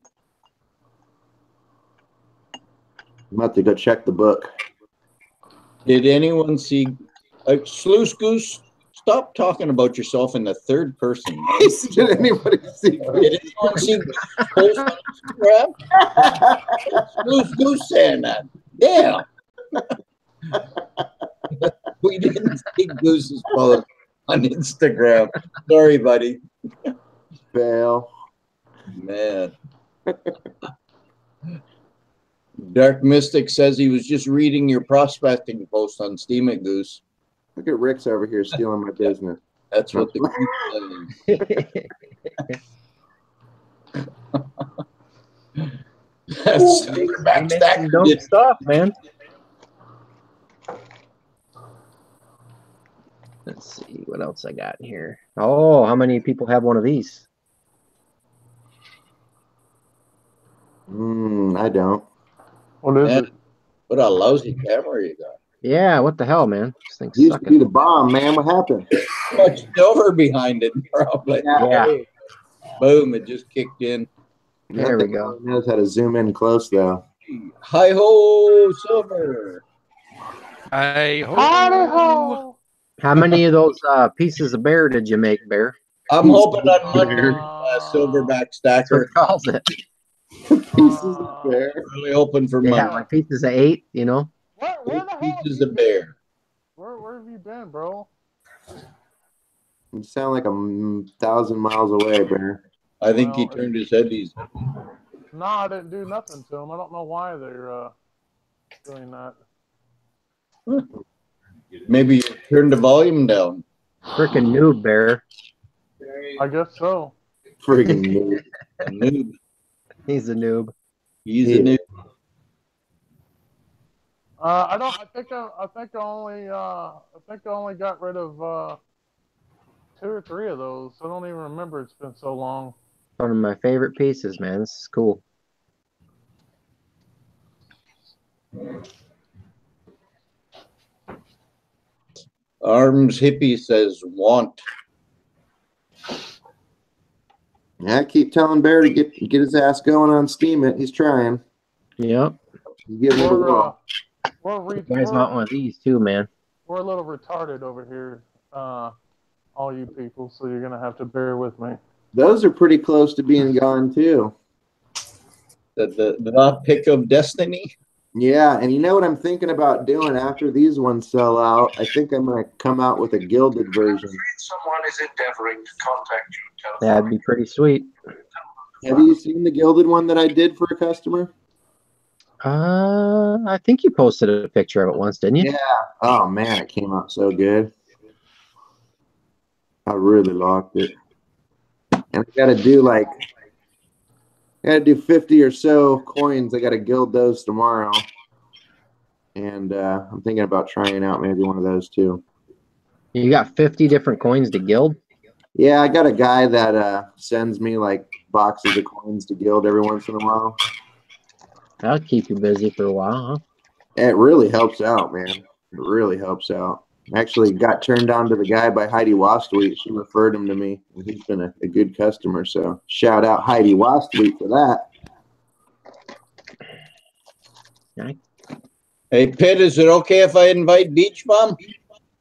about to go check the book. Did anyone see Sluice Goose? Stop talking about yourself in the third person. Did anybody see? Did anyone see post on Instagram? Sluice Goose saying that. Damn. We didn't see Goose's post on Instagram. Sorry, buddy. Fail. Man. Dark Mystic says he was just reading your prospecting post on Steam It, Goose. Look at Rick's over here stealing my business. That's what the Goose says. That's Back dope stuff, man. Let's see what else I got in here. Oh, how many people have one of these? I don't. What is it? What a lousy camera you got. Yeah, what the hell, man? This thing's Used to sucking. be the bomb, man. What happened? Much silver behind it, probably. Yeah. Boom! It just kicked in. There we go. Knows how to zoom in close, though. Hi ho, silver. Hi ho. Hi-ho! How many of those pieces of bear did you make, Bear? I'm hoping on Monday, Silverback Stacker. What calls it? Pieces of bear. Really hoping for Yeah, Monday. like pieces of 8, you know? Where the hell? Pieces of bear. Where have you been, bro? You sound like 1,000 miles away, Bear. I think he turned his head easy. No, I didn't do nothing to them. I don't know why they're doing that. Maybe you turned the volume down. Freaking noob, Bear. I guess so. Friggin' noob. Noob. He's a noob. He's a noob. I don't. I think I only got rid of 2 or 3 of those. I don't even remember. It's been so long. One of my favorite pieces, man. This is cool. Arms Hippie says want. Yeah, I keep telling Bear to get his ass going on Steam it. He's trying. Yep. He's giving it a whirl. You guys want one of these too, man. We're a little retarded over here, all you people. So you're gonna have to bear with me. Those are pretty close to being gone too. The not pick of destiny. Yeah, and you know what I'm thinking about doing after these ones sell out? I think I'm going to come out with a gilded version. Someone is endeavoring to contact you. That'd be pretty sweet. Have you seen the gilded one that I did for a customer? I think you posted a picture of it once, didn't you? Yeah. Oh man, it came out so good. I really liked it. And I got to do 50 or so coins. I got to gild those tomorrow. And I'm thinking about trying out maybe one of those too. You got 50 different coins to gild? Yeah, I got a guy that sends me like boxes of coins to gild every once in a while. That'll keep you busy for a while, huh? It really helps out, man. It really helps out. Actually got turned on to the guy by Heidi Wastweet. She referred him to me. And he's been a good customer. So shout out Heidi Wastweet for that. Hey, Pitt, is it okay if I invite Beach Bum?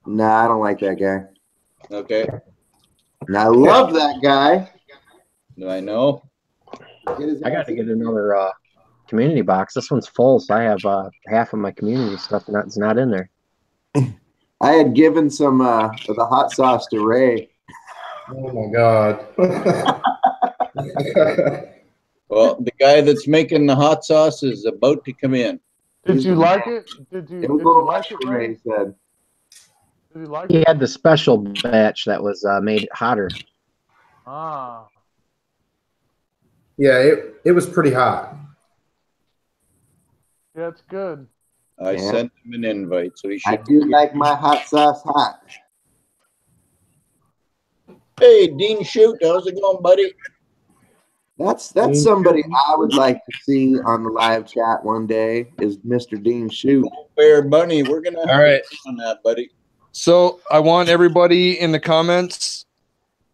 Nah, I don't like that guy. Okay. And I love that guy. Do I know? I got to get another community box. This one's full, so I have half of my community stuff that's not in there. I had given some of the hot sauce to Ray. Oh my god. Well, the guy that's making the hot sauce is about to come in. Did you like it? Did you like it, Ray? Ray said. Did you like He it? had the special batch that was made hotter. Ah. Yeah, it was pretty hot. Yeah, it's good. I sent him an invite, so he should. I do like my hot sauce hot. Hey, Dean Shoot, how's it going, buddy? That's somebody I would like to see on the live chat one day is Mr. Dean Shoot. Bear Bunny, we're gonna have All right. on that, buddy. So I want everybody in the comments.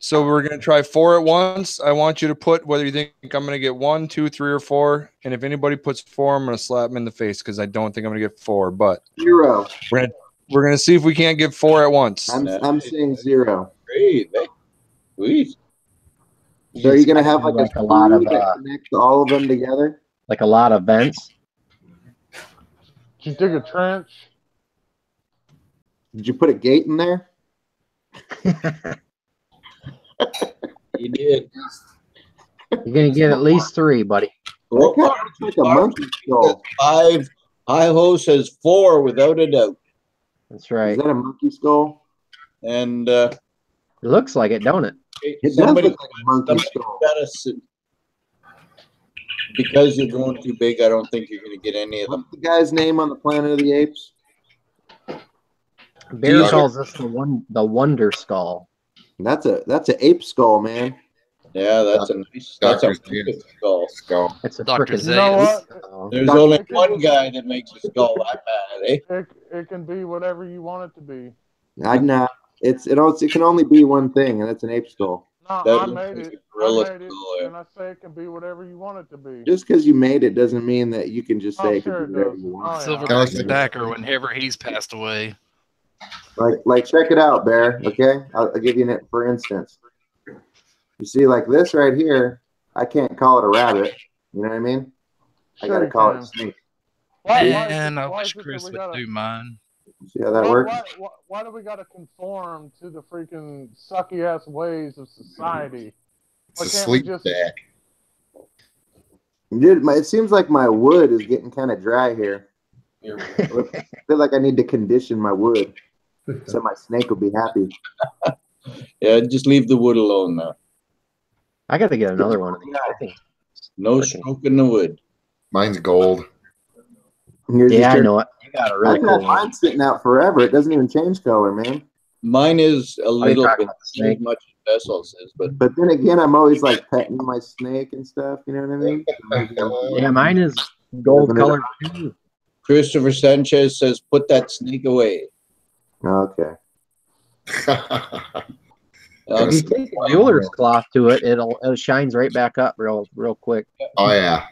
So we're gonna try 4 at once. I want you to put whether you think I'm gonna get 1, 2, 3, or 4. And if anybody puts 4, I'm gonna slap them in the face because I don't think I'm gonna get 4. But 0. We're gonna see if we can't get 4 at once. I'm saying 0. Great, sweet. So are you gonna have like a lot of that connects all of them together? Like a lot of vents. Did you dig a trench? Did you put a gate in there? You did. You're gonna get at least 3, buddy. That kind of looks like a monkey skull. 5. Hi-Ho says 4 without a doubt. That's right. Is that a monkey skull? And it looks like it, don't it? It does look like a monkey skull. Because you're going too big, I don't think you're going to get any of them. What's the guy's name on the Planet of the Apes? Bear calls this the Wonder Skull. That's an ape skull, man. Yeah, that's a nice. That's a skull. It's a Dr. frickin' You know what? There's only one guy that makes a skull that bad, eh? It can be whatever you want it to be. It can only be one thing, and that's an ape skull. No, That I looks made like it. a gorilla I made it, skull, yeah. and I say it can be whatever you want it to be. Just because you made it doesn't mean that you can just say Oh, it sure can be it whatever does. you want. Oh, yeah. Silverback whenever he's passed away. Like check it out, Bear. Okay, I'll give you an for instance. You see, like this right here, I can't call it a rabbit. You know what I mean? I Sure gotta you call can. it a snake. Man, I why wish is it that Chris we would gotta- do mine. See how that works? Why do we got to conform to the freaking sucky ass ways of society? It's Why a can't we sleep just- bag. Dude, it seems like my wood is getting kind of dry here. I feel like I need to condition my wood so my snake will be happy. Yeah, just leave the wood alone now. I got to get another one of these. I think. No stroking the wood. Mine's gold. Yours Yeah, just I turned know it. got a I've really had cool one. mine sitting out forever. It doesn't even change color, man. Mine is a little talking bit, about the not as snake? much as Vessel's is, but But then again, I'm always like petting my snake and stuff. You know what I mean? Yeah, mine is gold Living it colored too. Christopher Sanchez says, "Put that snake away." Okay. If you take a jeweler's cloth to it, it shines right back up real quick. Oh yeah.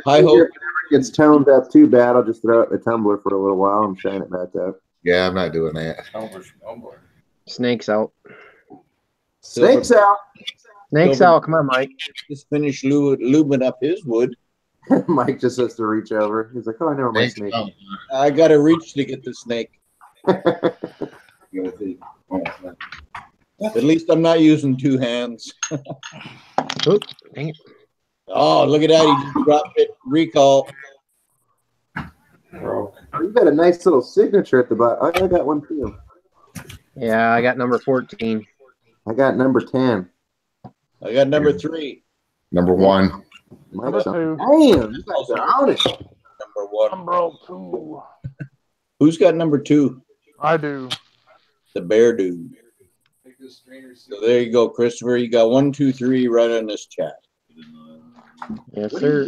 Hi ho. If it ever gets toned up too bad, I'll just throw it in the tumbler for a little while and shine it back up. Yeah, I'm not doing that. Snakes out. Snakes out. Snakes Silver. out. Come on, Mike. Just finished lubing up his wood. Mike just has to reach over. He's like, "Oh, I know where my Snakes snake." out. I got to reach to get the snake. At least I'm not using two hands. Oop, dang it. Oh, look at that. He just dropped it. Recall. Oh, you got a nice little signature at the bottom. Oh, I got one too. Yeah, I got number 14. I got number 10. I got number 3. Number 1. Number 2. Damn, you guys are on it. Number 1. Number 2. Who's got number 2? I do. The bear dude. So there you go, Christopher. You got 1, 2, 3 right on this chat. Yes, sir.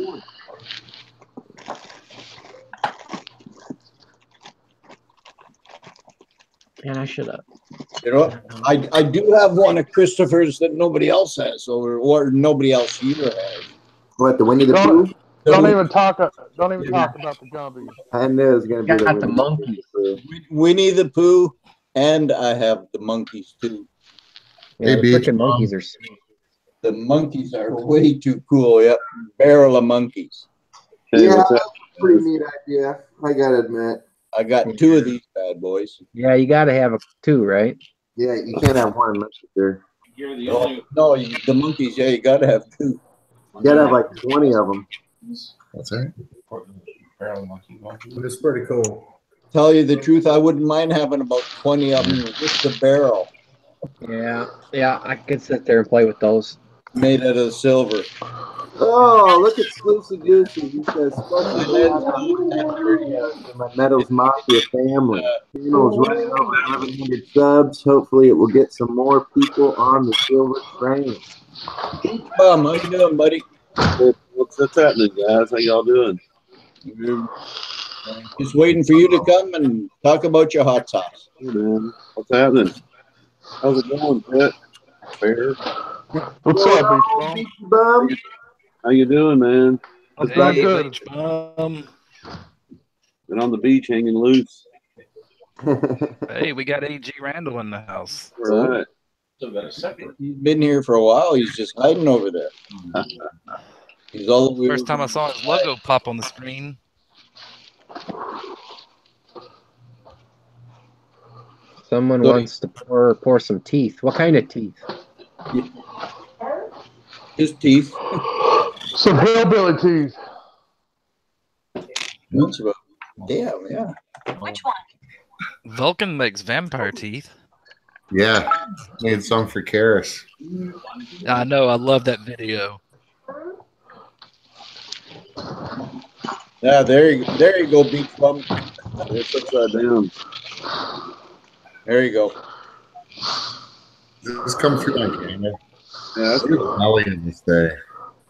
Man, I should have. You know what? I do have one of Christopher's that nobody else has, or nobody else here has. What, the Winnie the Pooh? Don't even talk about the Gumby. I knew it was going to be Got the monkeys. Winnie the Pooh, and I have the monkeys too. Yeah, Hey, the bitch. freaking monkeys are sweet. The monkeys are way too cool. Yep, barrel of monkeys. Hey, Yeah, what's that's up, a pretty neat idea. I got to admit. I got 2 of these bad boys. Yeah, you got to have a 2, right? Yeah, you can't have one unless you're. You're the only. No, the monkeys. Yeah, you got to have 2. You got to have like 20 of them. What's that? It's pretty cool. Tell you the truth, I wouldn't mind having about 20 of them with the barrel Yeah, I could sit there and play with those. made out of silver. Oh, look at Sluicy Goosey. He says, special shout out to my Metals Mafia family. Channel's running over 1,100 subs. Hopefully, it will get some more people on the silver train. How you doing, buddy? What's happening, guys? How y'all doing? Just waiting for you to come and talk about your hot sauce. Hey, man. What's happening? How's it going, Pet? Bear? What's up, Beach Bum? Bum? How you doing, man? That's not Hey, good. Beach Bum. Been on the beach hanging loose. Hey, we got A.G. Randall in the house. Right. He's been here for a while. He's just hiding over there. He's all the way First time I saw his logo pop on the screen. Someone wants to pour some teeth. What kind of teeth? his teeth. Some hillbilly teeth. That's about, damn, yeah. Which one? Vulcan makes vampire teeth. Yeah, made some for Karis. I know. I love that video. Yeah, there you go, Beach Bum. It's upside down. There you go. Just come through on camera. Yeah, that's Look at the belly of this day.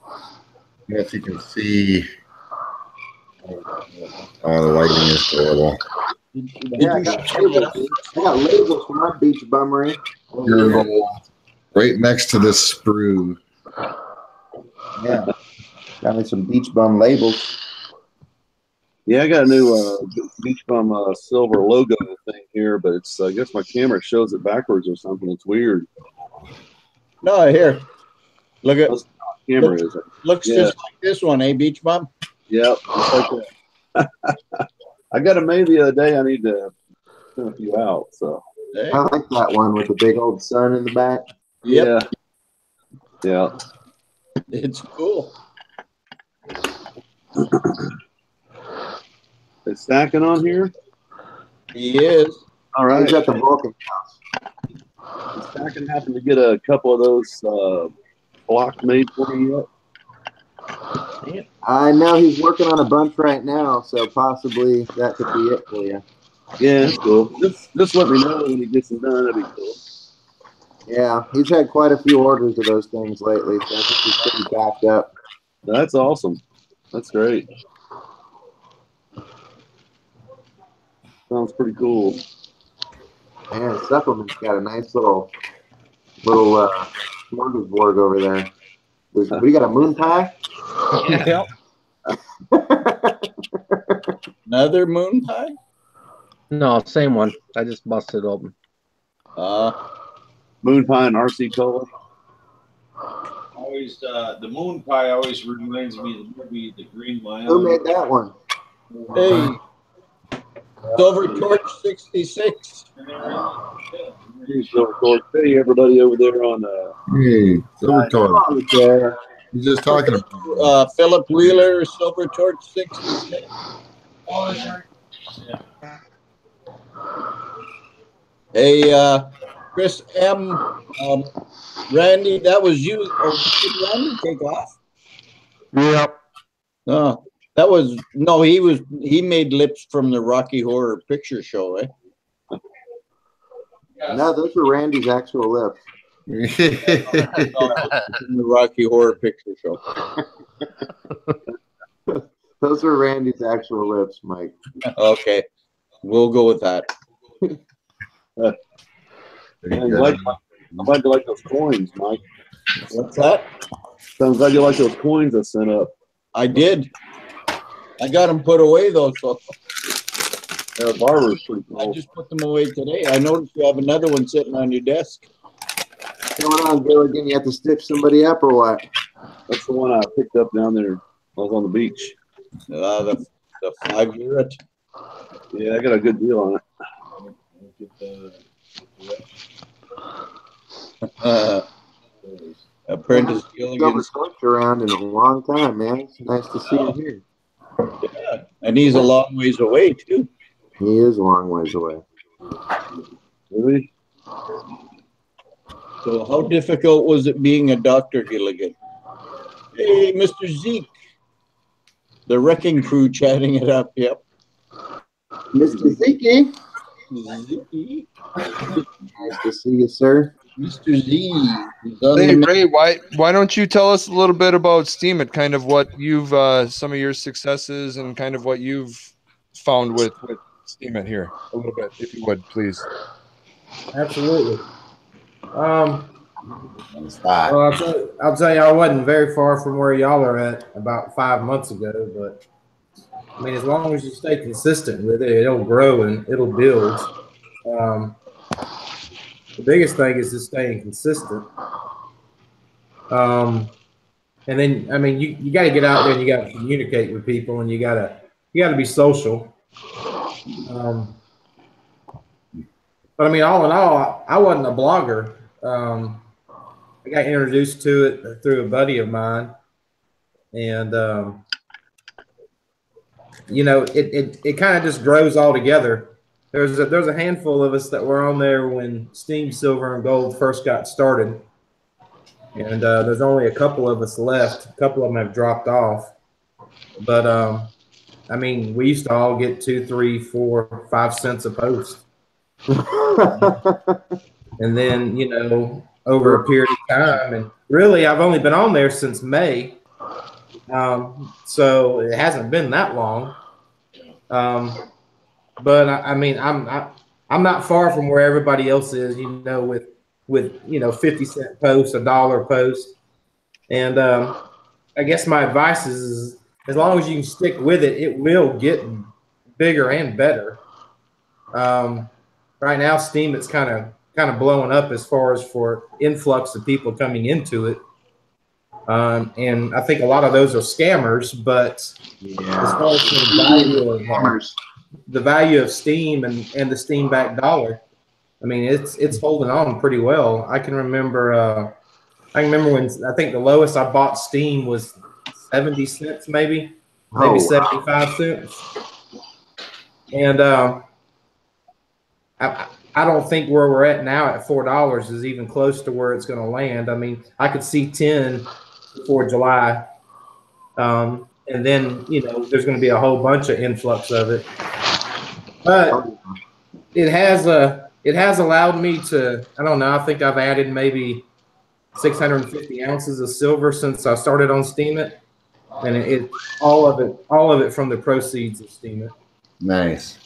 I don't know if you can see. Oh, the lighting is horrible. Yeah, I got labels for my beach bummery. Right next to this sprue. Yeah, got me some beach bum labels. Yeah, I got a new Beach Bum silver logo thing here, but it's I guess my camera shows it backwards or something. It's weird. No, here. Look at Camera is it? looks Yeah. just like this one, eh, Beach Bum? Yep. Just like that. I got it made the other day. I need to send a few out. So Hey. I like that one with the big old sun in the back. Yep. Yeah. It's cool. It's stacking on here. He is. All right. He's at the Vulcan house. Stacking happened to get a couple of those blocks made for me yet. stamp. I know he's working on a bunch right now, so possibly that could be it for you. Yeah, that's cool. Just let me know when he gets them done. That'd be cool. Yeah, he's had quite a few orders of those things lately, so I think he's pretty backed up. That's awesome. That's great. Sounds pretty cool. Man, Supplement's got a nice little smorgasbord over there. We got a moon pie? Yep. Another moon pie? No, same one. I just busted it open. Moon pie and RC Cola. Always the moon pie always reminds me of the movie The Green Mile. Who made that one? Hey, Silver Torch 66. Silver Torch. Hey, everybody over there on Hey, Silver Torch. There. He's just talking about Philip Wheeler, Silver Torch 66. Hey, Chris M. Randy, that was you. Or did Randy take off? Yep. No, that was no. He made lips from the Rocky Horror Picture Show, eh? No, those were Randy's actual lips. From the Rocky Horror Picture Show. Those were Randy's actual lips, Mike. Okay, we'll go with that. I'm glad you like those coins, Mike. What's that? Sounds like you like those coins I sent up. I did. I got them put away though, so Barber's pretty cool. I just put them away today. I noticed you have another one sitting on your desk. What's going on, Gilligan? You have to stitch somebody up or what? That's the one I picked up down there. I was on the beach. The 5-year. Yeah, I got a good deal on it. Apprentice Gilligan's around in a long time, man. It's nice to see him here. Yeah, and he's a long ways away too. He is a long ways away. Really? So how difficult was it being a Dr. Gilligan? Hey, Mr. Zeke. The wrecking crew chatting it up, yep. Mr. Zeke. Zeke. Nice to see you, sir. Mr. Z. Hey Ray, why don't you tell us a little bit about Steam It, kind of what you've some of your successes and kind of what you've found with Steam It here a little bit, if you would, please. Absolutely. Well, I'll tell you, I wasn't very far from where y'all are at about 5 months ago, but I mean, as long as you stay consistent with it, it'll grow and it'll build. The biggest thing is just staying consistent. And then, I mean, you got to get out there and you got to communicate with people and you got to be social. But I mean, all in all, I wasn't a blogger. I got introduced to it through a buddy of mine, and you know, it kind of just grows all together. There's a handful of us that were on there when Steam Silver and Gold first got started, and there's only a couple of us left. A couple of them have dropped off, but I mean, we used to all get 2, 3, 4, 5 cents a post. And then, you know, over a period of time, and really I've only been on there since May, so it hasn't been that long. But I mean, I'm not far from where everybody else is, you know, with you know, 50-cent posts, $1 post, and I guess my advice is as long as you can stick with it, it will get bigger and better. Right now, Steam is kind of blowing up as far as for influx of people coming into it, and I think a lot of those are scammers. But as far as the value of Steam and the Steam backed dollar, I mean, it's holding on pretty well. I can remember when I think the lowest I bought Steam was 70 cents, maybe 75 cents, and I don't think where we're at now at $4 is even close to where it's going to land. I mean, I could see 10 before July. And then, there's going to be a whole bunch of influx of it. But it has allowed me to, I don't know, I think I've added maybe 650 ounces of silver since I started on Steam It. And it all of it from the proceeds of Steam It. Nice.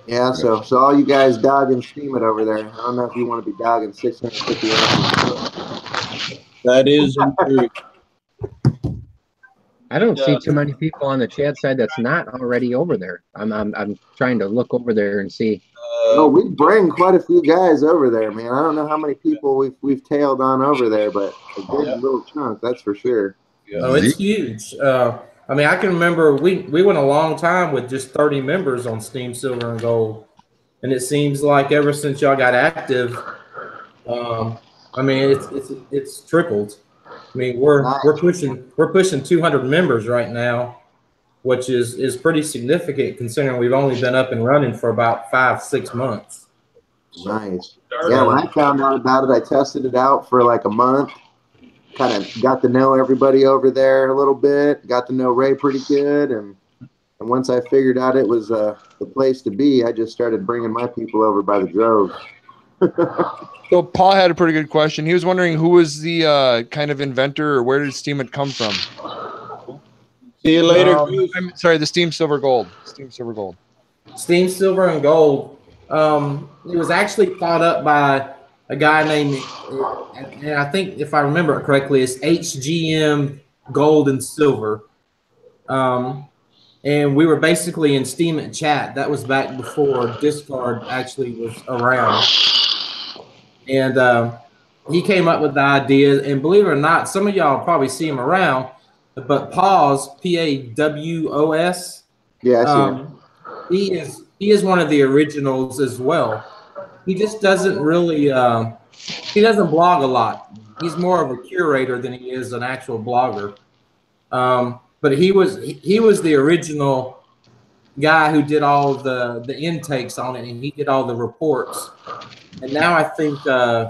Yeah, so all you guys dog and Steam It over there. I don't know if you want to be dogging 650 ounces. That is true. I don't see too many people on the chat side that's not already over there. I'm trying to look over there and see. No, we bring quite a few guys over there, man. I don't know how many people we've tailed on over there, but a good little chunk, that's for sure. Oh, it's huge. I mean, I can remember we went a long time with just 30 members on Steam Silver and Gold, and it seems like ever since y'all got active, I mean, it's tripled. I mean, we're pushing 200 members right now, which is pretty significant considering we've only been up and running for about 5-6 months. Nice. Yeah, when I found out about it, I tested it out for like a month. Kind of got to know everybody over there a little bit. Got to know Ray pretty good, and once I figured out it was the place to be, I just started bringing my people over by the droves. So Paul had a pretty good question. He was wondering who was the kind of inventor, or where did Steam It come from? See you later. I'm sorry, the Steam Silver Gold. Steam Silver Gold. Steam Silver and Gold. It was actually thought up by a guy named, and I think if I remember it correctly, it's HGM Gold and Silver. And we were basically in Steam It chat. That was back before Discord actually was around. And he came up with the idea, and believe it or not, some of y'all probably see him around, but Paw's, Pawos. Yeah, I see him. He is one of the originals as well. He just doesn't really he doesn't blog a lot. He's more of a curator than he is an actual blogger. But he was the original guy who did all the intakes on it, and he did all the reports. And now I think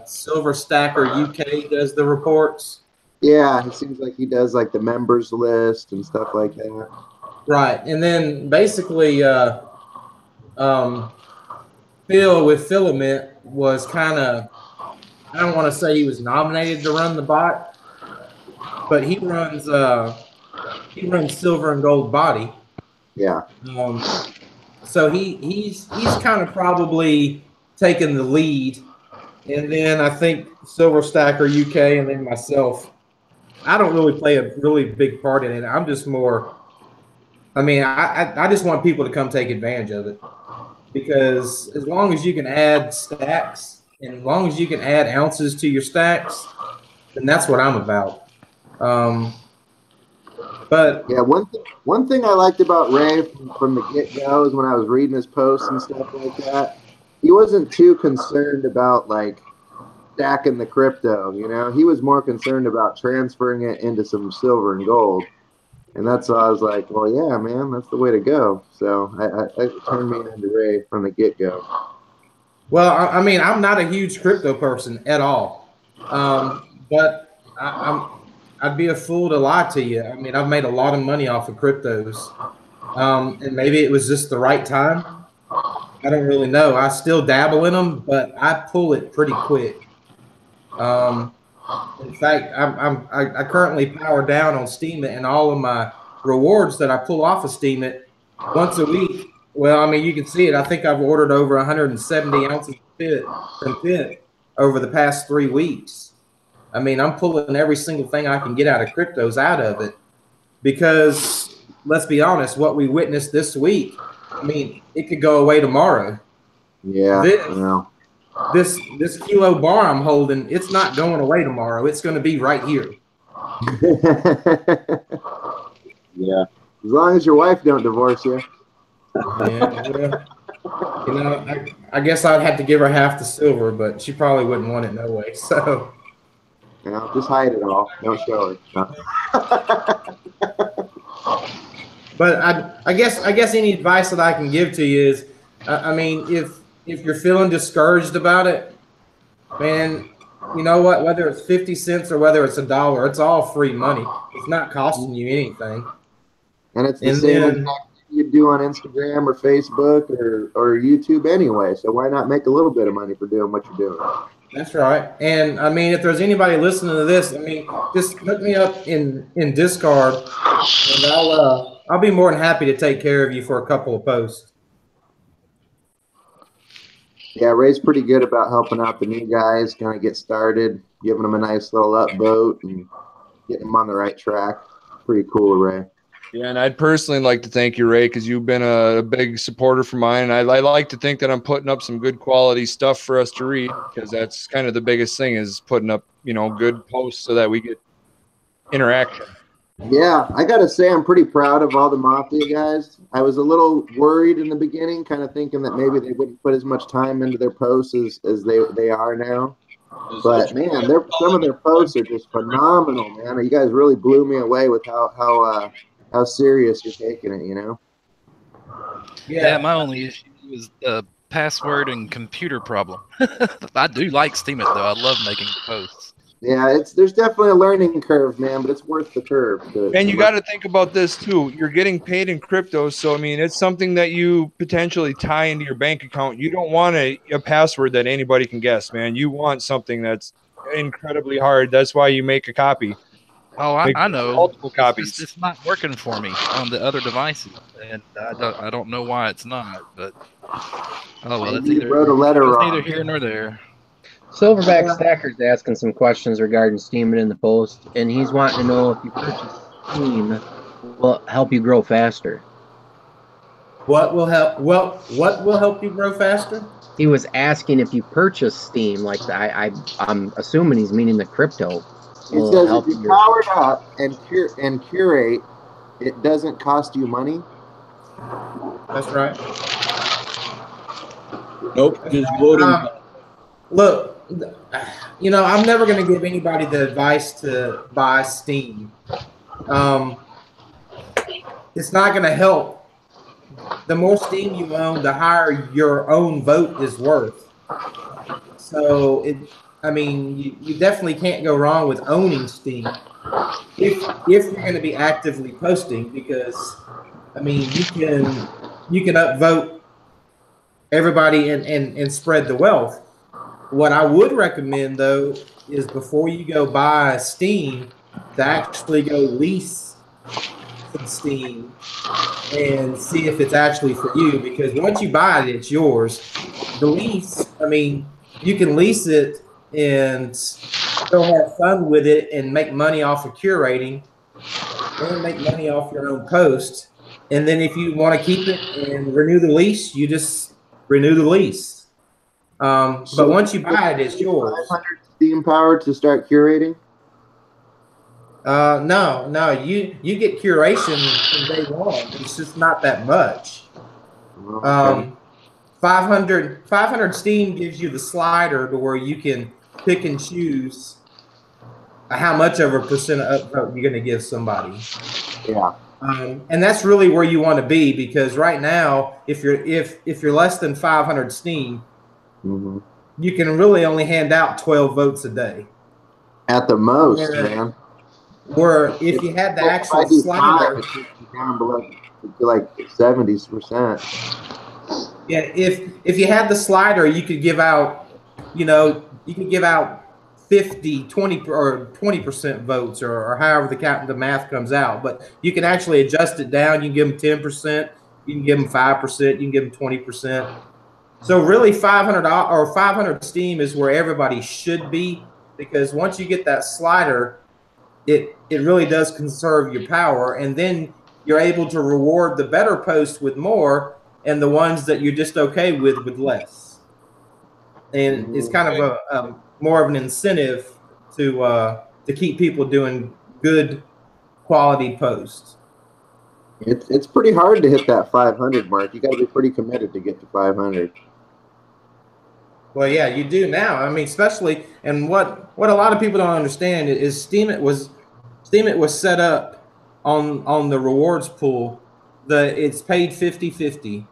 Silver Stacker UK does the reports. Yeah, it seems like he does like the members list and stuff like that. Right, and then basically Phil with Filament was kind of, I don't want to say he was nominated to run the bot, but he runs Silver and Gold Body. Yeah. So he's kind of probably taken the lead, and then I think Silver Stacker UK, and then myself. I don't really play a really big part in it. I'm just more. I mean, I just want people to come take advantage of it, because as long as you can add stacks and as long as you can add ounces to your stacks, then that's what I'm about. But yeah, one thing I liked about Ray from the get-go is when I was reading his posts and stuff like that, he wasn't too concerned about like stacking the crypto. You know, he was more concerned about transferring it into some silver and gold. And that's why I was like, well, yeah, man, that's the way to go. So I turned me into Ray from the get-go. Well, I mean, I'm not a huge crypto person at all. But I'd be a fool to lie to you. I mean, I've made a lot of money off of cryptos. And maybe it was just the right time. I don't really know. I still dabble in them, but I pull it pretty quick. In fact, I currently power down on Steam It, and all of my rewards that I pull off of Steam It once a week. Well, I mean, you can see it. I think I've ordered over 170 ounces of pit over the past 3 weeks. I mean, I'm pulling every single thing I can get out of cryptos out of it, because let's be honest, what we witnessed this week, I mean, it could go away tomorrow. Yeah. This kilo bar I'm holding, it's not going away tomorrow. It's going to be right here. Yeah. As long as your wife don't divorce you. Yeah, well, you know, I guess I'd have to give her half the silver, but she probably wouldn't want it no way. So, you know, just hide it all. Don't show it. But I guess any advice that I can give to you is, I mean, if you're feeling discouraged about it, man, you know what? Whether it's 50 cents or whether it's $1, it's all free money. It's not costing you anything. And it's the And same then, exact thing you do on Instagram or Facebook or YouTube anyway. So why not make a little bit of money for doing what you're doing? that's right. And I mean, if there's anybody listening to this, I mean, just hook me up in Discard, and I'll be more than happy to take care of you for a couple of posts. Yeah, Ray's pretty good about helping out the new guys, kind of get started, giving them a nice little upvote and getting them on the right track. Pretty cool, Ray. Yeah, and I'd personally like to thank you, Ray, because you've been a big supporter for mine. And I like to think that I'm putting up some good quality stuff for us to read, because that's kind of the biggest thing, is putting up, good posts so that we get interaction. Yeah, I got to say I'm pretty proud of all the Mafia guys. I was a little worried in the beginning, kind of thinking that maybe they wouldn't put as much time into their posts as they are now. But man, some of their posts are just phenomenal, man. You guys really blew me away with how serious you're taking it, Yeah, my only issue was the password and computer problem. I do like Steam It though. I love making posts. Yeah, there's definitely a learning curve, man, but it's worth the curve. And you got to think about this too. You're getting paid in crypto, so I mean, it's something that you potentially tie into your bank account. You don't want a password that anybody can guess, man. You want something that's incredibly hard. That's why you make a copy. Oh, I know. Multiple copies. It's not working for me on the other devices, and I don't know why it's not. But oh well, it's you wrote a letter it's wrong. neither here nor there. Silverback Stacker's asking some questions regarding Steam It in the post, and he's wanting to know if you purchase Steam will help you grow faster. What will help? Well, what will help you grow faster? He was asking if you purchase Steam, like I'm assuming he's meaning the crypto. He says if you power it up and curate, it doesn't cost you money. That's right. Nope, just voting. Look, I'm never going to give anybody the advice to buy Steam. It's not going to help. The more Steam you own, the higher your own vote is worth. So, you definitely can't go wrong with owning Steam if you're going to be actively posting, because, you can upvote everybody and spread the wealth. What I would recommend, though, is before you go buy Steam, to actually go lease some Steam and see if it's actually for you. Because once you buy it, it's yours. The lease, you can lease it and still have fun with it and make money off of curating and make money off your own post. And then if you want to keep it and renew the lease, you just renew the lease. But once you buy it, it's yours. 500 Steam power to start curating? No, you get curation from day one. It's just not that much. Okay. 500 Steam gives you the slider to where you can pick and choose how much of a percent of upvote you're going to give somebody. Yeah. And that's really where you want to be, because right now, if you're less than 500 Steam, you can really only hand out 12 votes a day. At the most, man. Where if you had the actual slider, down below like 70%. Yeah, if you had the slider, you could give out, 50, 20 or 20% votes, or however the math comes out. But you can actually adjust it down. You can give them 10%, you can give them 5%, you can give them 20%. So really 500 Steam is where everybody should be, because once you get that slider, it really does conserve your power, and then you're able to reward the better posts with more and the ones that you're just okay with less. And it's kind of a more of an incentive to keep people doing good quality posts. It's pretty hard to hit that 500 mark. You got to be pretty committed to get to 500. Well, yeah, you do now. Especially, and what a lot of people don't understand is Steam It was set up on the rewards pool. It's paid 50-50.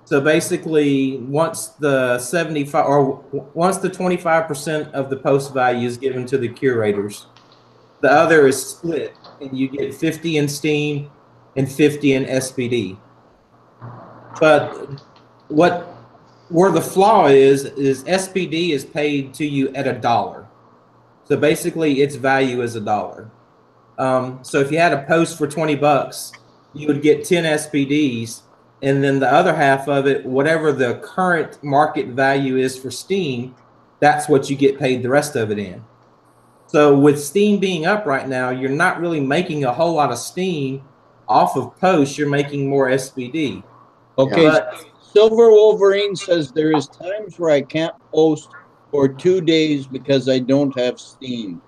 So basically, once the 25% of the post value is given to the curators, the other is split, and you get 50 in Steam and 50 in SBD. But where the flaw is SBD is paid to you at $1. So basically, its value is $1. So if you had a post for $20, you would get 10 SBDs, and then the other half of it, whatever the current market value is for Steam, that's what you get paid the rest of it in. So with Steam being up right now, you're not really making a whole lot of Steam off of posts. You're making more SBD. Okay, But Silver Wolverine says there is times where I can't post for 2 days because I don't have Steam.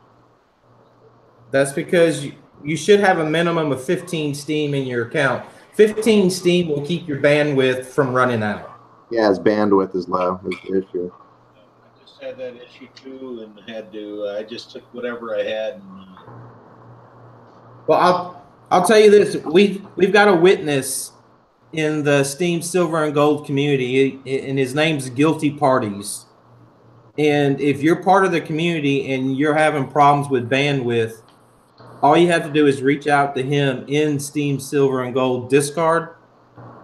that's because you should have a minimum of 15 Steam in your account. 15 Steam will keep your bandwidth from running out. Yeah, his bandwidth is low. Is the issue. I just had that issue too, and had to. I just took whatever I had. And, Well, I'll tell you this: we've got a witness in the Steam Silver and Gold community, and his name's Guilty Parties. And if you're part of the community and you're having problems with bandwidth, all you have to do is reach out to him in Steam Silver and Gold Discard,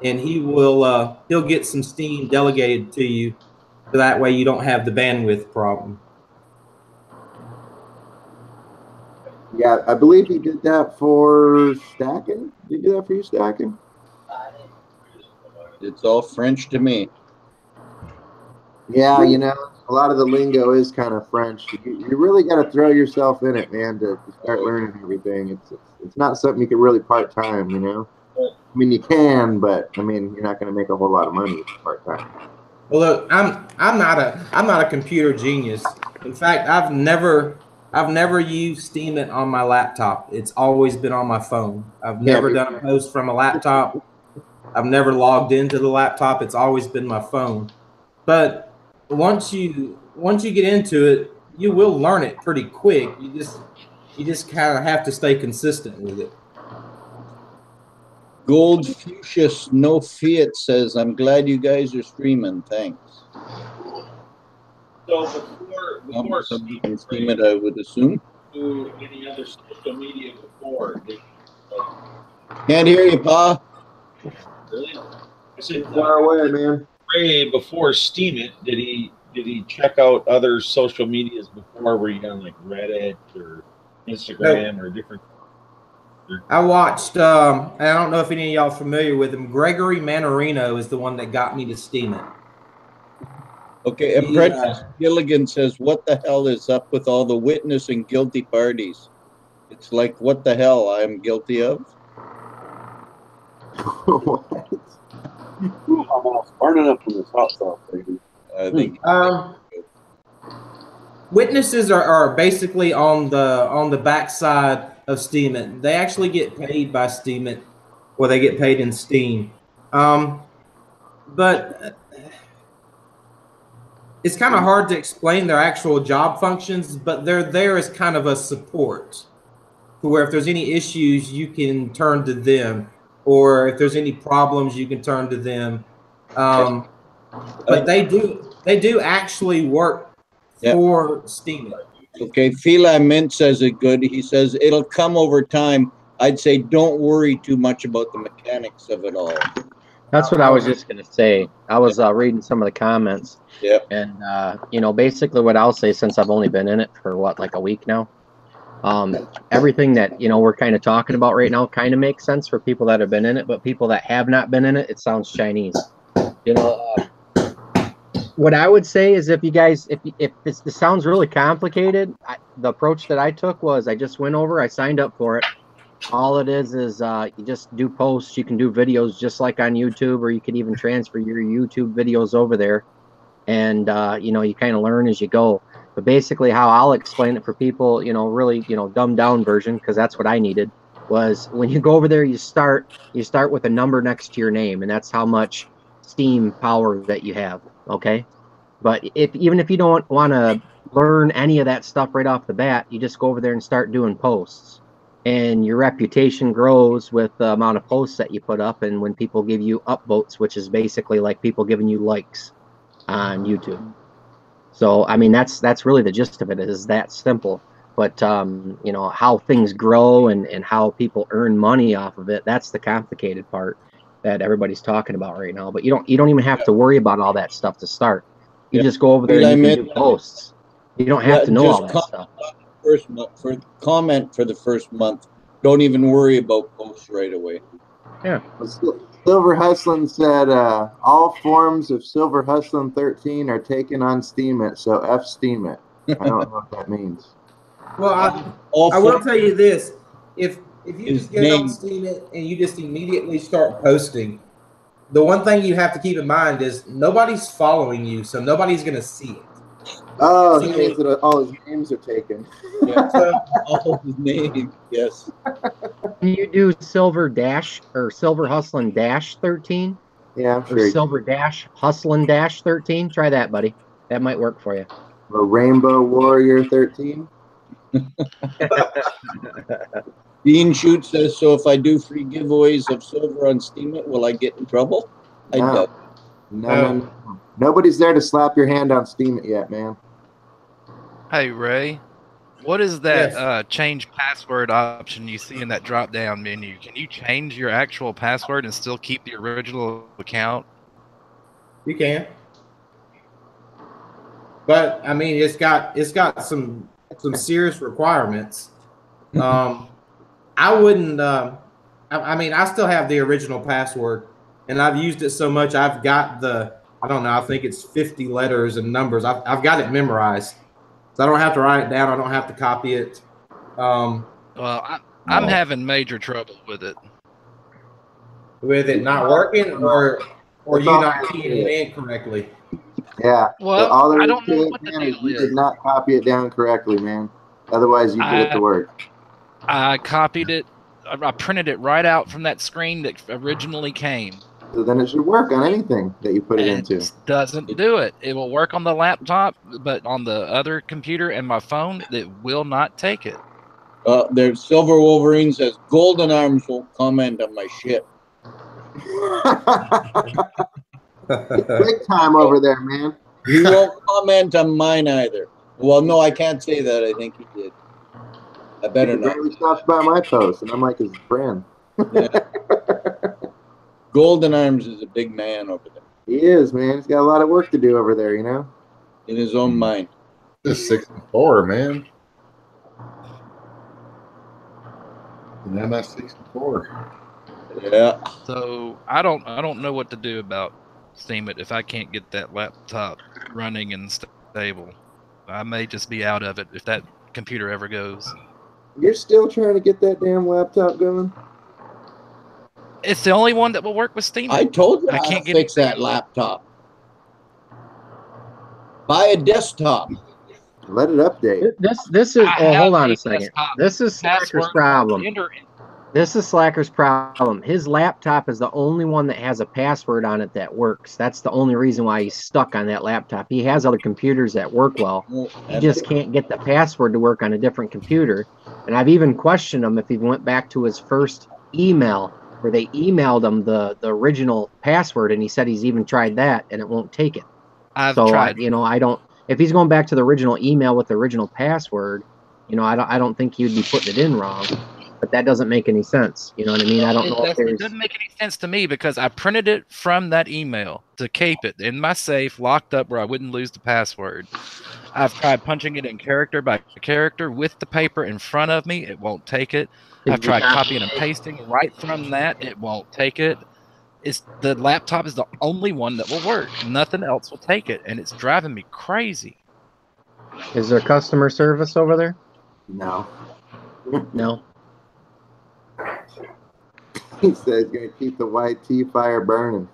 and he'll get some Steam delegated to you, so that way you don't have the bandwidth problem. Yeah, I believe he did that for stacking. Did he do that for you stacking? It's all French to me. Yeah, you know, a lot of the lingo is kind of French. You really got to throw yourself in it, man, to start learning everything. It's not something you can really part time, you know. I mean, you can, but I mean, you're not going to make a whole lot of money part time. Well, look, I'm not a computer genius. In fact, I've never used Steam on my laptop. It's always been on my phone. I've never done a post from a laptop. I've never logged into the laptop. It's always been my phone. But once you get into it, you will learn it pretty quick. You just kind of have to stay consistent with it. Gold Fuchsius No Fiat says, I'm glad you guys are streaming. Thanks. so before somebody can stream it, I would assume. do any other social media before? Can't hear you, Pa. Really? I said, Far away, man. Ray, before Steam It, did he check out other social medias before? Were you on like Reddit or Instagram or different? I watched. I don't know if any of y'all are familiar with him. Gregory Manorino is the one that got me to Steam It. Okay, Apprentice Gilligan says, what the hell is up with all the witness and guilty parties? It's like, what the hell I'm guilty of? I'm almost burning up from this hot sauce, baby. I think. Witnesses are basically on the backside of Steam It. They actually get paid by Steam It, or they get paid in Steam. But it's kind of hard to explain their actual job functions, but they're there as kind of a support, to where if there's any issues, you can turn to them, or if there's any problems, you can turn to them. But they do actually work for Steam It. Okay, Fila Mint says it good. He says it'll come over time. I'd say don't worry too much about the mechanics of it all. That's what I was just going to say. I was reading some of the comments. Yeah. And, you know, basically what I'll say, since I've only been in it for, like a week now, everything that, you know, we're kind of talking about right now kind of makes sense for people that have been in it, but people that have not been in it, it sounds Chinese. You know, what I would say is if you guys, if this sounds really complicated, the approach that I took was I just went over, I signed up for it. All it is you just do posts. You can do videos just like on YouTube, or you could even transfer your YouTube videos over there. And, you know, you kind of learn as you go. But basically how I'll explain it for people, you know, really, you know, dumbed down version, because that's what I needed, was when you go over there, you start with a number next to your name, and that's how much Steam power that you have. Okay. But even if you don't want to learn any of that stuff right off the bat, you just go over there and start doing posts. and your reputation grows with the amount of posts that you put up, and when people give you upvotes, which is basically like people giving you likes on YouTube. So I mean, that's really the gist of it. Is that simple. But you know, how things grow and how people earn money off of it, that's the complicated part that everybody's talking about right now. But you don't even have to worry about all that stuff to start. You just go over there and you can do posts. You don't have to know all that stuff. First month, for comment for the first month. Don't even worry about posts right away. Yeah. Silver Hustlin said all forms of Silver Hustlin 13 are taken on Steam It, so F Steam It. I don't know what that means. Well, I will tell you this: if you just get on Steam It and you just immediately start posting, the one thing you have to keep in mind is nobody's following you, so nobody's going to see it. Oh, he means that all his names are taken. Yeah, all his names, yes. Can you do Silver Dash or Silver Hustlin Dash 13? Yeah, I'm or sure. Silver Dash Hustlin Dash 13. Try that, buddy. That might work for you. A Rainbow Warrior 13. Dean Shoot says, so if I do free giveaways of silver on Steam It, will I get in trouble? I doubt. No. Nobody's there to slap your hand on Steam It yet, man. Hey, Ray. What is that change password option you see in that drop-down menu? Can you change your actual password and still keep the original account? You can. But I mean, it's got some serious requirements. I wouldn't. I mean, I still have the original password, and I've used it so much. I've got I don't know. I think it's 50 letters and numbers. I've got it memorized, so I don't have to write it down. I don't have to copy it. Well, I'm having major trouble with it. With it not working, or you not keying it in correctly. Yeah. Well, all there I is don't to know it, what the man, deal is you is. did not copy it down correctly, man. Otherwise, you'd get it to work. I copied it. I printed it right out from that screen that originally came. So then it should work on anything that you put it into. It doesn't do it. It will work on the laptop, but on the other computer and my phone, it will not take it. There's Silver Wolverine says, Golden Arms won't comment on my shit. Big time over there, man. He won't comment on mine either. Well, no, I can't say that. I think he did. I better He not. barely stops by my post, and I'm like his friend. Yeah. Golden Arms is a big man over there. He is, man. He's got a lot of work to do over there, you know? In his own mind. Just 64, man. An MS-64. Yeah. So I don't know what to do about Steam It if I can't get that laptop running and stable. I may just be out of it if that computer ever goes. You're still trying to get that damn laptop going? It's the only one that will work with Steam It. I told you I can't to fix that laptop. Buy a desktop. Let it update. This is. Oh, hold on a second. This is Slacker's problem. This is Slacker's problem. His laptop is the only one that has a password on it that works. That's the only reason why he's stuck on that laptop. He has other computers that work well. He just can't get the password to work on a different computer. And I've even questioned him if he went back to his first email where they emailed him the original password, and he said he's even tried that and it won't take it. I've tried. I don't. If he's going back to the original email with the original password, I don't think he'd be putting it in wrong. But that doesn't make any sense. You know what I mean? I don't know if there's. It doesn't make any sense to me because I printed it from that email to keep it in my safe, locked up where I wouldn't lose the password. I've tried punching it in character by character with the paper in front of me. It won't take it. I've tried copying and pasting right from that. It won't take it. The laptop is the only one that will work. Nothing else will take it, and it's driving me crazy. Is there customer service over there? No. No. He says he's going to keep the white tea fire burning.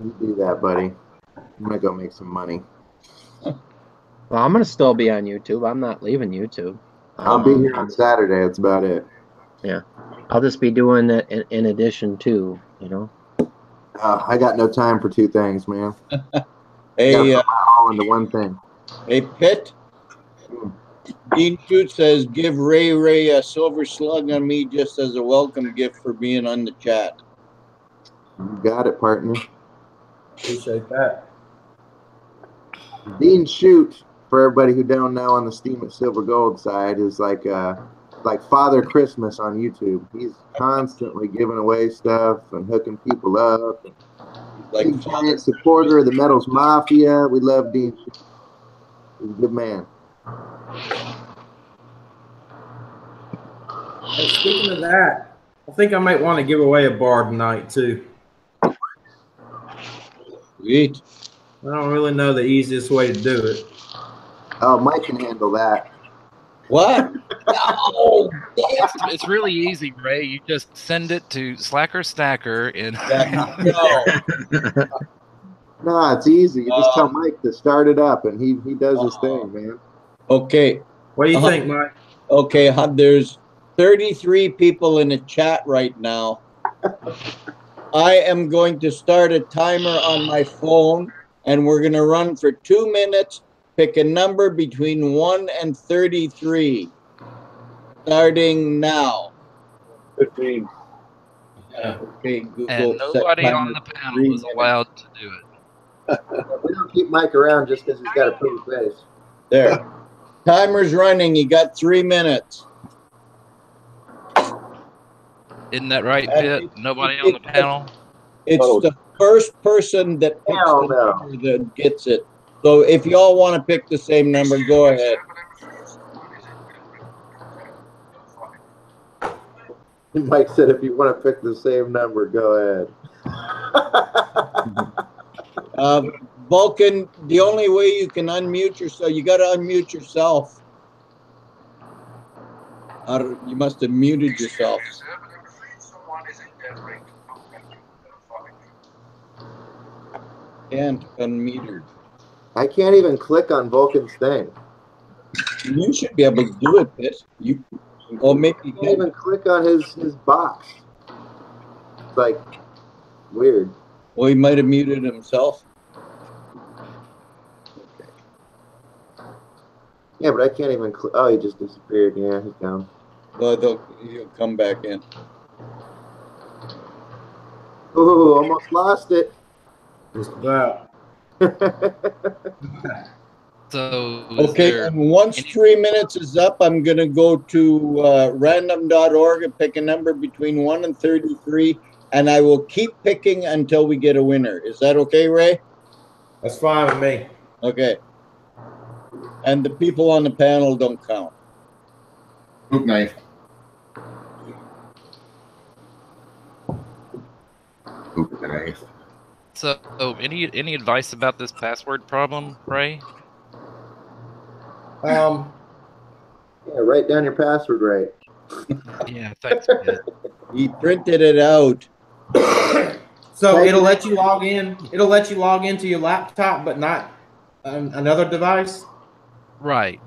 You do that, buddy. I'm going to go make some money. Well, I'm going to still be on YouTube. I'm not leaving YouTube. I'll be here on Saturday. That's about it. Yeah. I'll just be doing it in addition to, I got no time for two things, man. Hey, all into one thing. Hey, Pitt. Dean Shoot says, give Ray a silver slug on me just as a welcome gift for being on the chat. You got it, partner. Appreciate that. Dean Shoot, for everybody who don't know, on the Steam at Silver Gold side, is like Father Christmas on YouTube. He's constantly giving away stuff and hooking people up. Like Big giant supporter of the Metals Mafia. We love Dean Shoot. He's a good man. Hey, speaking of that, I think I might want to give away a bar tonight too. Sweet. I don't really know the easiest way to do it. Oh, Mike can handle that. What? No. It's really easy, Ray. You just send it to Slacker Stacker and No, it's easy. You just tell Mike to start it up, and he does his thing, man. Okay. What do you think, Mike? Okay, there's 33 people in the chat right now. I am going to start a timer on my phone, and we're going to run for 2 minutes. Pick a number between 1 and 33. Starting now. 15. Okay, Google. and nobody on the panel is allowed to do it. We don't keep Mike around just because he's got a pretty face. There. Timer's running. You got 3 minutes. Isn't that right, Pitt? Nobody on the panel? It's the first person that picks the number that gets it. So if y'all want to pick the same number, go ahead. Mike said, if you want to pick the same number, go ahead. Vulcan, the only way you can unmute yourself, you got to unmute yourself. You must have muted yourself. Can't unmute. I can't even click on Vulcan's thing. You should be able to do it, Pitt. Or maybe you can't even click on his box. It's like weird. Well, he might have muted himself. Yeah, but I can't even click. Oh, he just disappeared. Yeah, he's down. Well, he'll come back in. Ooh, almost lost it. Just about. So okay, and once 3 minutes is up, I'm going to go to random.org and pick a number between 1 and 33, and I will keep picking until we get a winner. Is that okay, Ray? That's fine with me. Okay. And the people on the panel don't count. Boot knife. Boot knife. So, any advice about this password problem, Ray? Yeah, write down your password right. Yeah, thanks, Pitt. He printed it out. So it'll let you log in. It'll let you log into your laptop, but not another device. Right.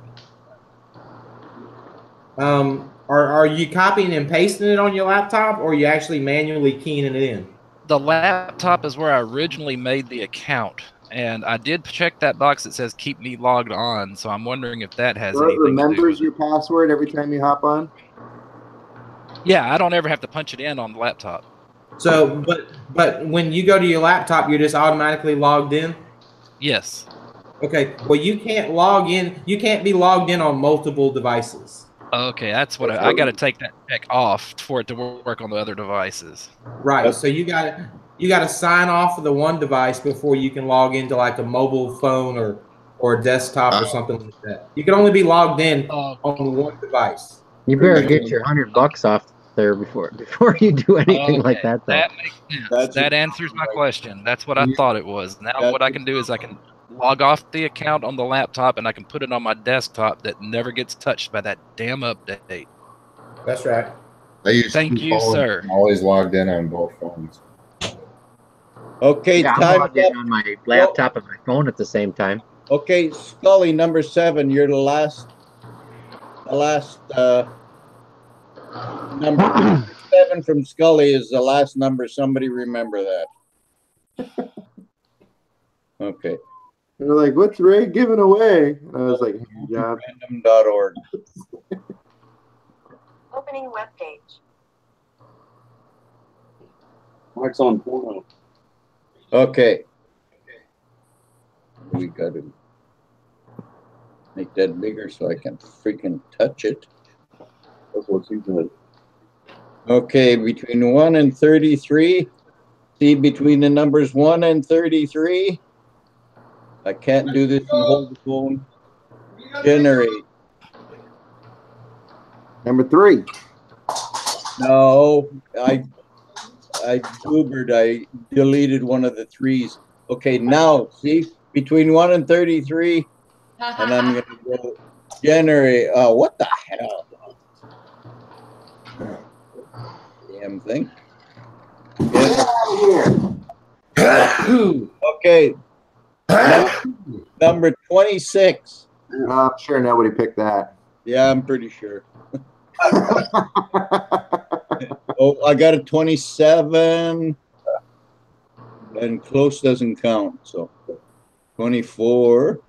Are you copying and pasting it on your laptop, or are you actually manually keying it in? The laptop is where I originally made the account, and I did check that box that says "Keep me logged on." So I'm wondering if that has anything to do with it. Remembers your password every time you hop on. Yeah, I don't ever have to punch it in on the laptop. So, but when you go to your laptop, you're just automatically logged in? Yes. Okay. Well, you can't log in. You can't be logged in on multiple devices. Okay, that's what I got to take that check off for it to work on the other devices. Right. So you got to sign off of the one device before you can log into like a mobile phone or a desktop or something like that. You can only be logged in on one device. You better get your $100 off there before you do anything like that. Though. That makes sense. That answers my question. That's what I thought it was. Now what I can do is I can log off the account on the laptop and I can put it on my desktop that never gets touched by that damn update. That's right. Thank you, sir. I'm always logged in on both phones. Okay, yeah, I'm logged in on my laptop and my phone at the same time. Okay, Scully, number 7. You're the last number. 7 from Scully is the last number. Somebody remember that. Okay. They're like, "What's Ray giving away?" And I was like, "Hand job." Random.org. Opening web page. Mike's on porno. Okay. We got to make that bigger so I can freaking touch it. That's what she said. Okay, between 1 and 33. See between the numbers 1 and 33. I can't do this and hold the phone. Generate. Number 3. No, I Ubered. I deleted one of the 3s. Okay, now see between 1 and 33, and I'm gonna go generate. Oh, what the hell? Damn thing. Okay. Number 26. I'm sure nobody picked that. Yeah, I'm pretty sure. Oh, I got a 27. And close doesn't count. So 24.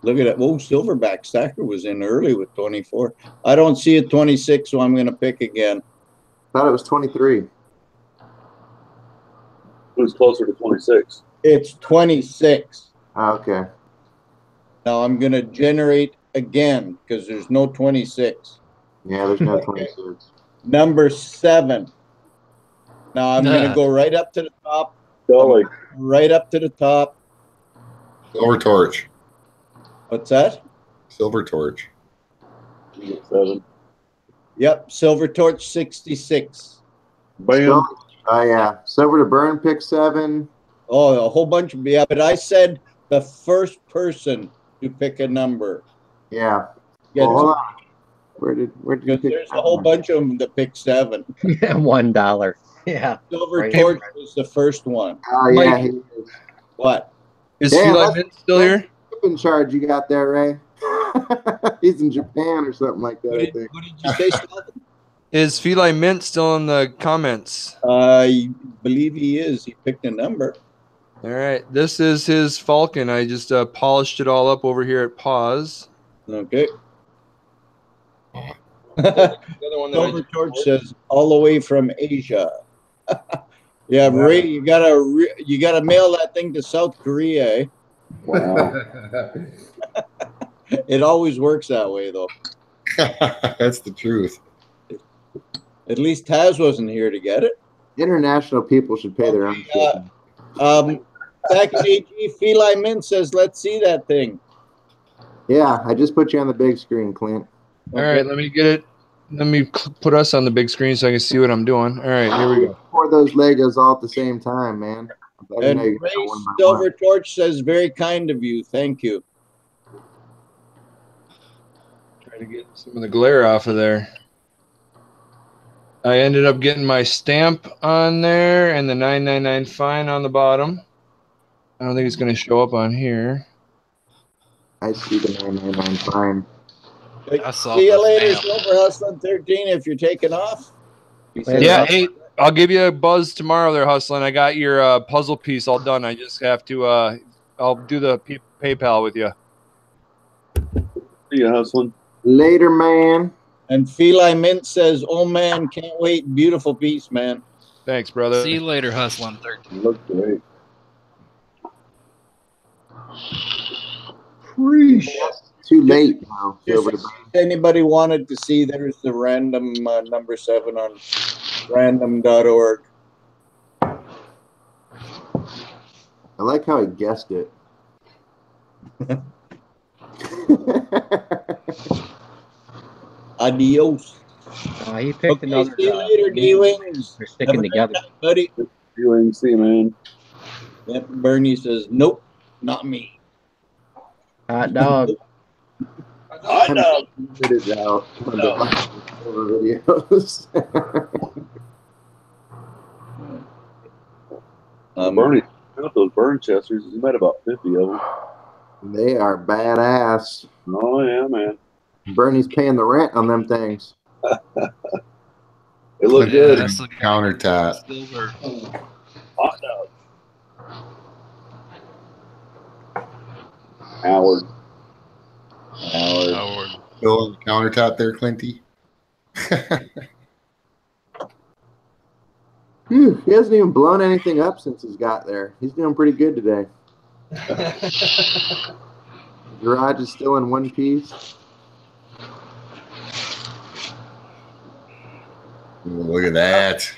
Look at that. Oh, Silverback Stacker was in early with 24. I don't see a 26, so I'm going to pick again. Thought it was 23. It was closer to 26. It's 26. Okay. Now I'm going to generate again because there's no 26. Yeah, there's no 26. Number 7. Now I'm going to go right up to the top. Right up to the top. Silver Torch. What's that? Silver Torch. 7. Yep, Silver Torch 66. Bam. Oh yeah, Silver to Burn pick 7. Oh, a whole bunch of but I said the first person to pick a number. Yeah. Well, hold on. Where did you pick? There's a whole bunch of them that pick 7. $1. Yeah. Silver Right. Torch was the first one. Oh yeah. Mike. What? Is Damn, Feline Mint still here? In charge you got there, Ray. He's in Japan or something like that. I think. What did you say, Scott? Is Feline Mint still in the comments? I believe he is. He picked a number. All right. This is his Falcon. I just polished it all up over here at Pause. Okay. The other one that I Silver Torch says all the way from Asia. Yeah, Ray, you gotta mail that thing to South Korea. Eh? Wow. It always works that way, though. That's the truth. At least Taz wasn't here to get it. International people should pay their own shipping. Package AG Feline Mint says, "Let's see that thing." Yeah, I just put you on the big screen, Clint. All right, let me get it. Let me put us on the big screen so I can see what I'm doing. All right, here we go. Pour those Legos all at the same time, man. And Ray Silver Torch says, "Very kind of you. Thank you." Try to get some of the glare off of there. I ended up getting my stamp on there and the 999 fine on the bottom. I don't think it's going to show up on here. I see the 999 fine. See you later, Silver Hustling 13. If you're taking off. Yeah, hey, I'll give you a buzz tomorrow there, Hustling. I got your puzzle piece all done. I just have to, I'll do the PayPal with you. See you, Hustling. Later, man. And Feline Mint says, "Oh, man, can't wait. Beautiful piece, man." Thanks, brother. See you later, Hustling 13. Looks great. Too late now. If anybody wanted to see, there's the random number 7 on random.org. I like how he guessed it. Adios. He picked another. See you later, D-Wings. They're sticking together. Buddy. D-Wings, see you, man. Yep, Bernie says, "Nope, not me." Hot dog. Hot dog. It is out on the videos. Bernie, got those burn chesters. You met about 50 of them. They are badass. Oh, yeah, man. Bernie's paying the rent on them things. It looked good. That's the Counter tap. silver. Hot dog. Howard. Howard. Still on the countertop there, Clinty. Phew, he hasn't even blown anything up since he's got there. He's doing pretty good today. Garage is still in one piece. Look at that.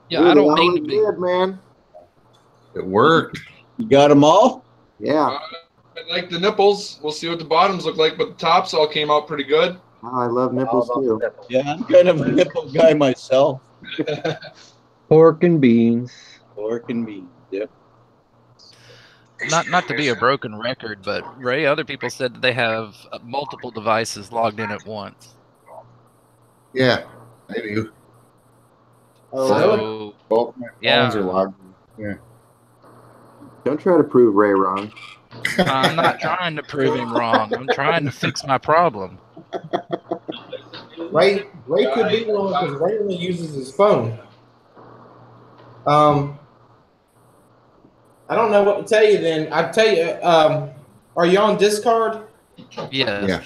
Yeah, Dude, I they don't all mean to look be. good, man. It worked. You got them all? Yeah. I like the nipples. We'll see what the bottoms look like, but the tops all came out pretty good. Oh, I love nipples too. Yeah, I'm kind of a nipple guy myself. Pork and beans. Pork and beans, yep. Not to be a broken record, but Ray, other people said that they have multiple devices logged in at once. Yeah, I do. So, Both my yeah. phones are logged in. Yeah. Don't try to prove Ray wrong. I'm not trying to prove him wrong. I'm trying to fix my problem. Ray could be wrong because Ray only uses his phone. I don't know what to tell you then. I tell you, are you on Discard? Yes. Yeah.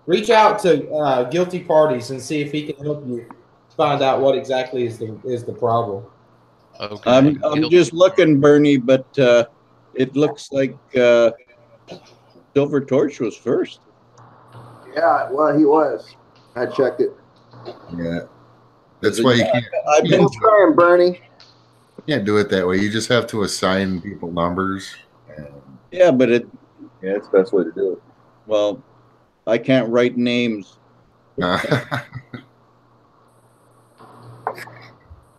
Reach out to Guilty Parties and see if he can help you find out what exactly is the problem. Okay. I'm just looking, Bernie, but it looks like Silver Torch was first. Yeah, well, he was. I checked it. Yeah. That's why you can't. I've been trying, Bernie. You can't do it that way. You just have to assign people numbers. Yeah, but Yeah, it's the best way to do it. well, I can't write names. You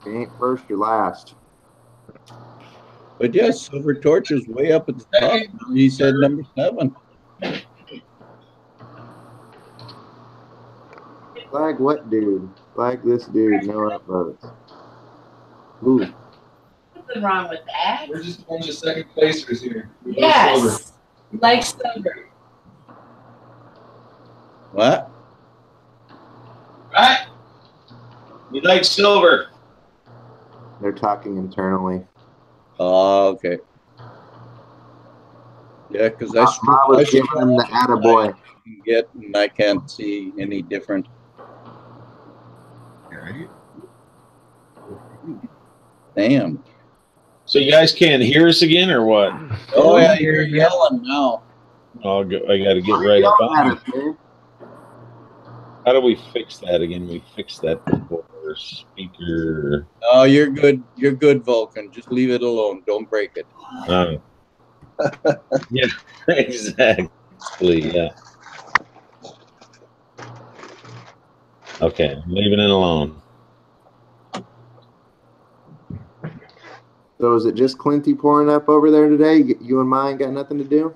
ain't first or last. But yes, Silver Torch is way up at the top. He said number 7. Flag what dude? Flag this dude. No upvotes. Ooh. Nothing wrong with that. We're just a bunch of second placers here. We Yes. Like silver. What? Right? We like silver. They're talking internally. Oh, okay. Yeah, because I I was giving him the attaboy. can get, and I can't see any different. Damn. So you guys can't hear us again, or what? Oh yeah, you're yelling now. I got to get right up on it. How do we fix that again? We fix that before speaker. Oh, you're good. You're good, Vulcan. Just leave it alone. Don't break it. Yeah, exactly. Yeah. Okay, I'm leaving it alone. So is it just Clinty pouring up over there today? You and mine got nothing to do?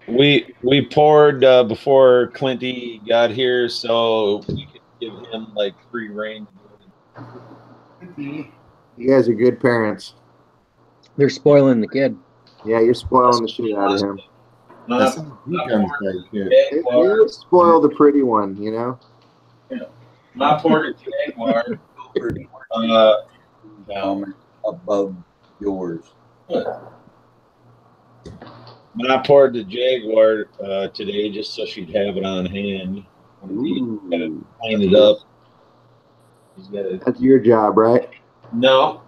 We poured before Clinty got here, so we could give him like free reign. You guys are good parents. They're spoiling the kid. Yeah, you're spoiling the shit out of him. Yeah. You spoil the pretty one, you know? My poured a Jaguar. Down above yours. I poured the Jaguar today just so she'd have it on hand. He's got to clean it up. That's your job, right? No.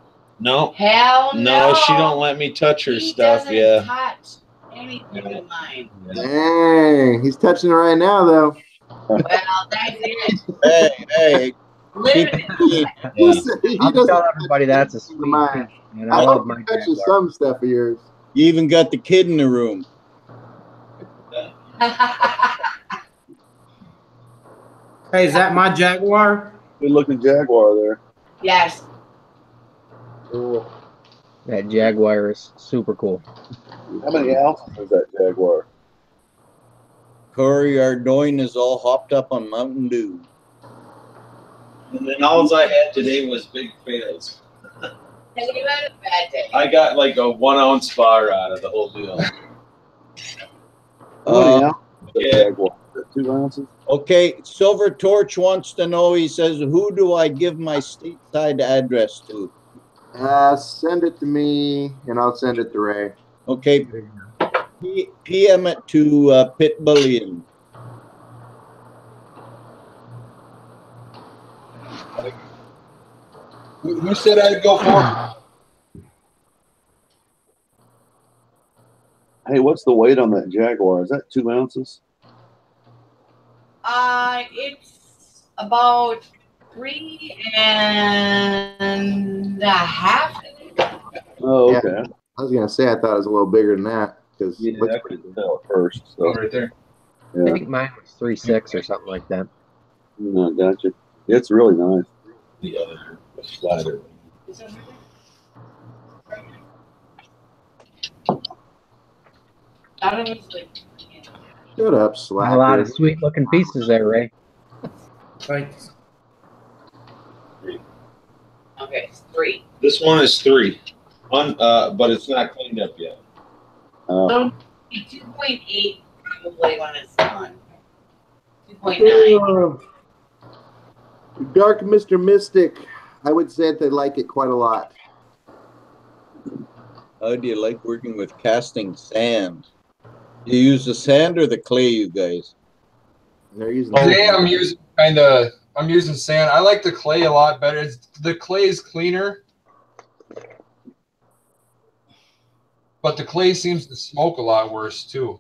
Hell no. No, she don't let me touch her stuff. Doesn't Yeah. touch anything of mine. Dang, he's touching it right now, though. Well, that's it. Hey. Literally. I'm telling everybody that's a sweet mine. and I I love hope my he touches Jaguar. some stuff of yours. You even got the kid in the room. Hey, is that my Jaguar? Good looking Jaguar there. Yes. Cool. That Jaguar is super cool. How many ounces is that Jaguar? Corey Ardoin is all hopped up on Mountain Dew. And then all I had today was big fails. Have you had a bad day? I got like a 1 ounce bar out of the whole deal. Jaguar. 2 ounces? Okay, Silver Torch wants to know, he says, who do I give my stateside address to? Send it to me, and I'll send it to Ray. Okay, PM it to Pit Bullion. Who said I'd go for? Hey, what's the weight on that Jaguar? Is that 2 ounces? It's about 3.5. Oh, okay. Yeah, I was gonna say I thought it was a little bigger than that because Yeah, I couldn't tell at first. So. Oh, right there. I Yeah. think mine was 3.6 or something like that. No, gotcha. It's really nice. The other, the flatter. Shut up, A slacker. lot of sweet looking pieces there, Ray. Thanks. Okay, it's 3. This one is 3, but it's not cleaned up yet. So 2.8 probably when it's done. 2.9. Dark Mr. Mystic, I would say that they like it quite a lot. How do you like working with casting sand? You use the sand or the clay, you guys? They're using Today I'm using sand. I like the clay a lot better. The clay is cleaner, but the clay seems to smoke a lot worse too.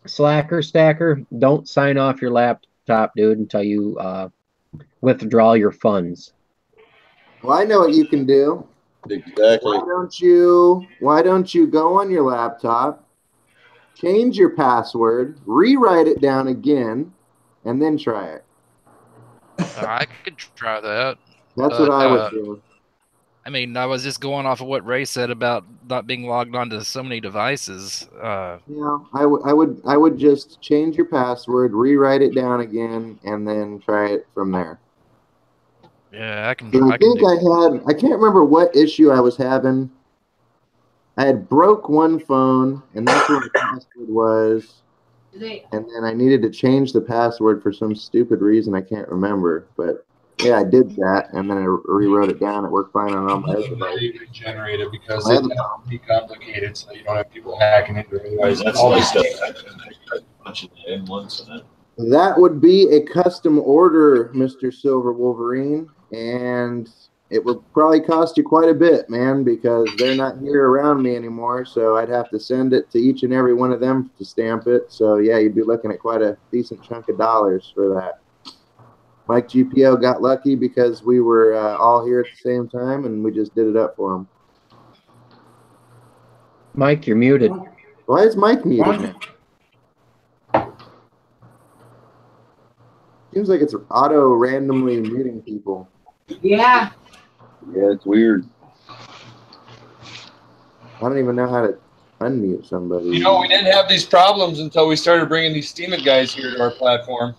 Slacker, stacker, don't sign off your laptop, dude, until you withdraw your funds. Well, I know what you can do. Exactly. Why don't you go on your laptop, change your password, rewrite it down again, and then try it. I could try that. That's what I would do. I mean, I was just going off of what Ray said about not being logged onto so many devices. Yeah, I would just change your password, rewrite it down again, and then try it from there. Yeah, I can. I can't remember what issue I was having. I had broke one phone, and that's where my password was. And then I needed to change the password for some stupid reason I can't remember. But yeah, I did that, and then I rewrote it down. It worked fine on all my other devices. Regenerate it because it has to be complicated, so you don't have people hacking into it. Otherwise, That's all my this stuff. stuff. Punching it in once and then. That would be a custom order, Mr. Silver Wolverine, and it would probably cost you quite a bit, man, because they're not here around me anymore, so I'd have to send it to each and every one of them to stamp it. So, yeah, you'd be looking at quite a decent chunk of dollars for that. Mike GPO got lucky because we were all here at the same time, and we just did it up for him. Mike, you're muted. Why is Mike muted now? Seems like it's auto randomly muting people. Yeah. Yeah, it's weird. I don't even know how to unmute somebody. You know, we didn't have these problems until we started bringing these Steemit guys here to our platform.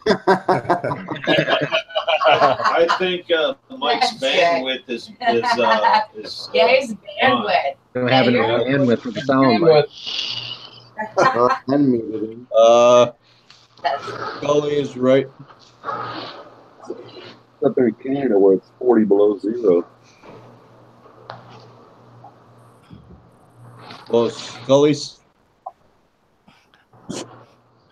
I think Mike's bandwidth is Yeah, his bandwidth. Don't have enough bandwidth for the sound. Unmuted him. Scully is right. Up there in Canada where it's 40 below zero. Well, Scully's.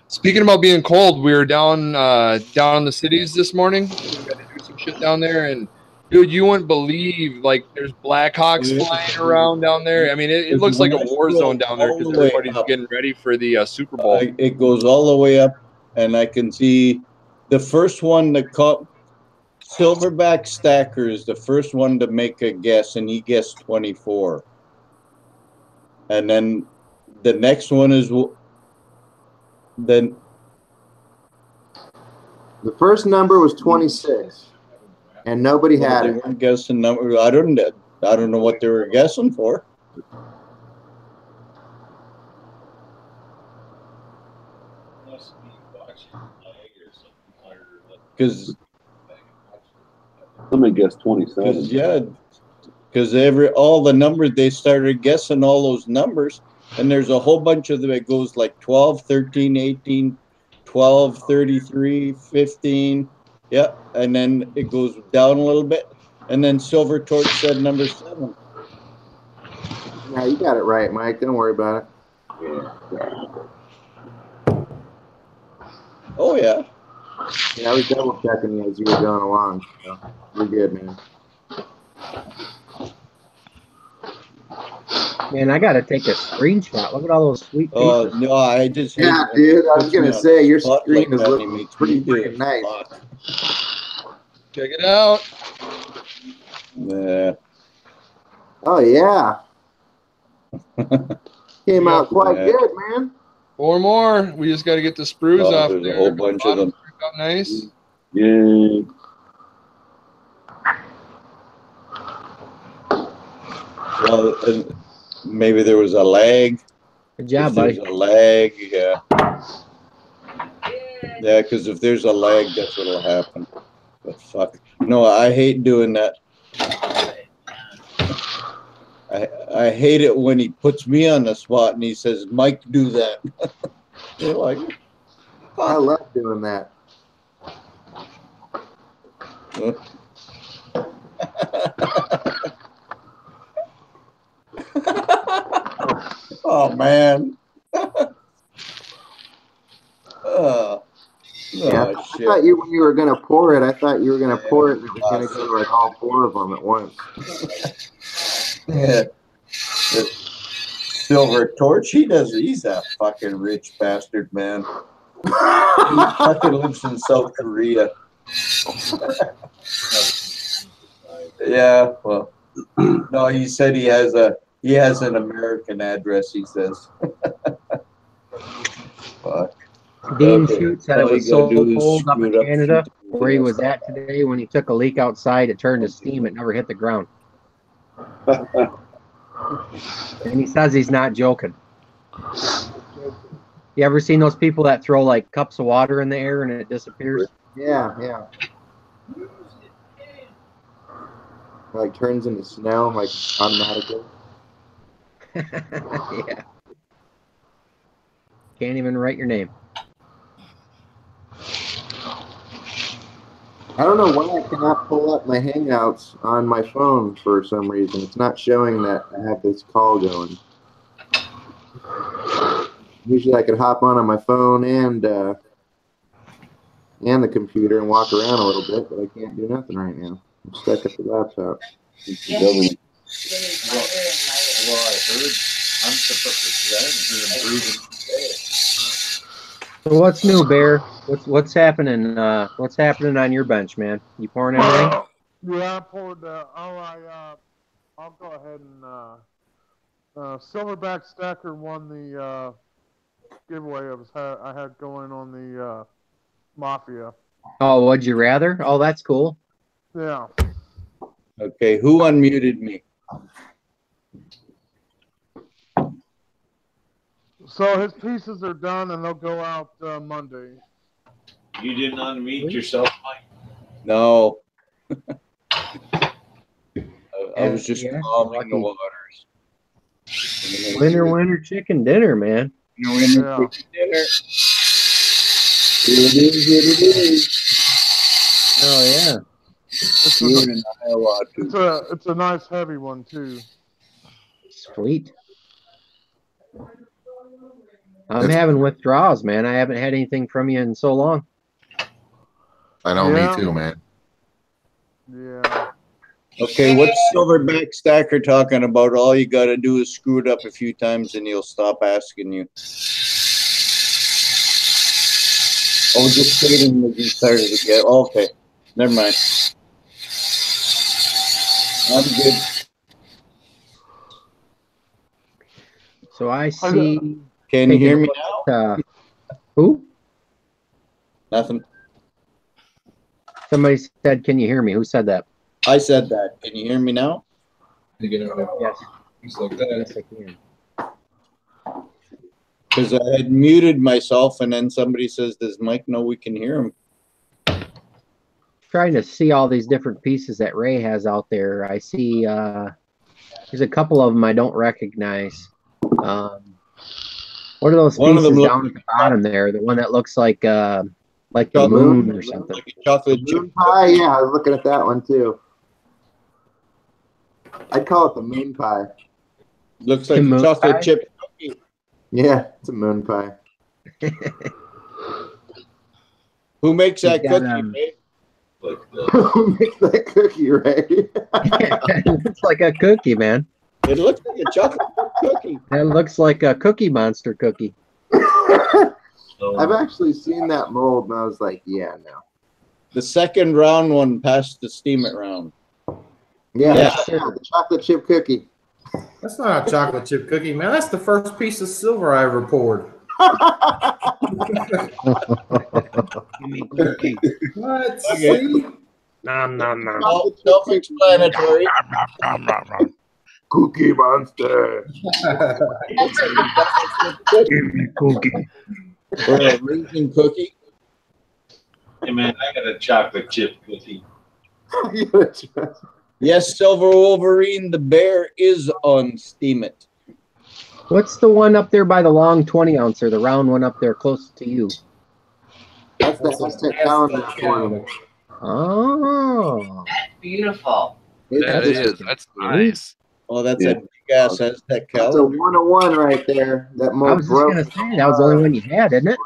Speaking about being cold, we were down in the cities this morning. We got to do some shit down there, and dude, you wouldn't believe there's Blackhawks flying around down there. I mean, it looks like a war zone down there because everybody's getting ready for the Super Bowl. It goes all the way up, and I can see the first one that caught Silverback Stacker is the first one to make a guess, and he guessed 24. And then the next one is then the first number was 26, and nobody had it. They weren't guessing number. I don't know what they were guessing for. Because somebody guessed 27. Yeah, because all the numbers, they started guessing all those numbers, and there's a whole bunch of them. It goes like 12, 13, 18, 12, 33, 15. Yeah, and then it goes down a little bit, and then Silver Torch said number 7. Yeah, you got it right, Mike. Don't worry about it. Oh yeah. Yeah, I was double checking you as you were going along. So you're good, man. Man, I gotta take a screenshot. Look at all those sweet Oh pieces. no, I just hate Yeah, it when dude. he I was puts me gonna on say the your spot screen like is that. And he looking makes pretty me do freaking it. nice. Fuck. Check it out. Yeah. Oh yeah, came out quite Yeah. good, man. 4 more. We just got to get the sprues Oh, off there's there. a whole bunch of them. Turned out nice. Yay. Well, maybe there was a lag. Good job, If there's buddy. a lag, yeah. Yeah, because if there's a lag, that's what'll happen. But fuck. No, I hate doing that. I hate it when he puts me on the spot and he says, Mike, do that. You're like, I love doing that. oh man. Yeah, I shit. thought you when you were gonna pour it, I thought you were gonna pour it and it was gonna go like all 4 of them at once. Yeah. The Silver Torch, he's a fucking rich bastard, man. He fucking lives in South Korea. Yeah, well, no, he said he has an American address, he says. Fuck. Dean Okay, Shute said all it was you gotta so do is cold up screw in it up Canada a few where he times. was at today. When he took a leak outside, it turned to steam. It never hit the ground. And he says he's not joking. You ever seen those people that throw like cups of water in the air and it disappears? Yeah, yeah. Like turns into snow, like automatically. Yeah. Can't even write your name. I don't know why I cannot pull up my Hangouts on my phone for some reason. It's not showing that I have this call going. Usually I could hop on my phone and the computer and walk around a little bit, but I can't do nothing right now. I'm stuck at the laptop. Well, I heard. I'm surprised. So what's new, Bear? What's happening? What's happening on your bench, man? You pouring anything? Yeah, I poured. I'll go ahead and Silverback Stacker won the giveaway I had going on the Mafia. Oh, would you rather? Oh, that's cool. Yeah. Okay, who unmuted me? So his pieces are done and they'll go out Monday. You didn't unmute yourself, Mike? No. I was just Yeah, calming the lucky. waters. Winner, chicken dinner, man. Winner, chicken dinner. It is. Oh yeah. You're in Iowa too. It's a nice heavy one too. Sweet. I'm having withdrawals, man. I haven't had anything from you in so long. I know, Yeah. me too, man. Yeah. Okay, what's Silverback Stacker talking about? All you got to do is screw it up a few times and he'll stop asking you. Oh, just stating that you started to get. Okay, never mind. I'm good. So I see. Can you hear me now? Who? Nothing. Somebody said, "Can you hear me?" Who said that? I said that. Can you hear me now? Yes. He's like that. Yes, I can. Because I had muted myself, and then somebody says, "Does Mike know we can hear him?" Trying to see all these different pieces that Ray has out there. I see there's a couple of them I don't recognize. What are those One of them pieces looks down at the bottom there? The one that looks like the Chocolate moon or something. like a chocolate chip. Moon pie? Yeah, I was looking at that one too. I'd call it the moon pie. Looks like a Moon chocolate pie? chip cookie. Yeah, it's a moon pie. Who makes that He's got, cookie, Ray? Who makes that cookie, Ray? It looks like a cookie, man. It looks like a chocolate cookie. That looks like a Cookie Monster cookie. I've actually seen that mold, and I was like, yeah, no. The second round one passed the steam it round. Yeah, Yeah. the chocolate chip cookie. That's not a chocolate chip cookie, man. That's the first piece of silver I ever poured. Cookie. What? Okay. See? Nom, nom, nom. Self-explanatory. Cookie Monster. Cookie. Or a raisin cookie. Hey man, I got a chocolate chip cookie. Yes, Silver Wolverine, the bear is on Steam It. What's the one up there by the long 20 ouncer, the round one up there close to you? That's the Aztec calendar. Oh. That's beautiful. That is. That's nice. Oh, that's Yeah. a big ass Aztec That's a calendar. 101 right there. That I mold was just broke. going to say, that was the only one you had, isn't it?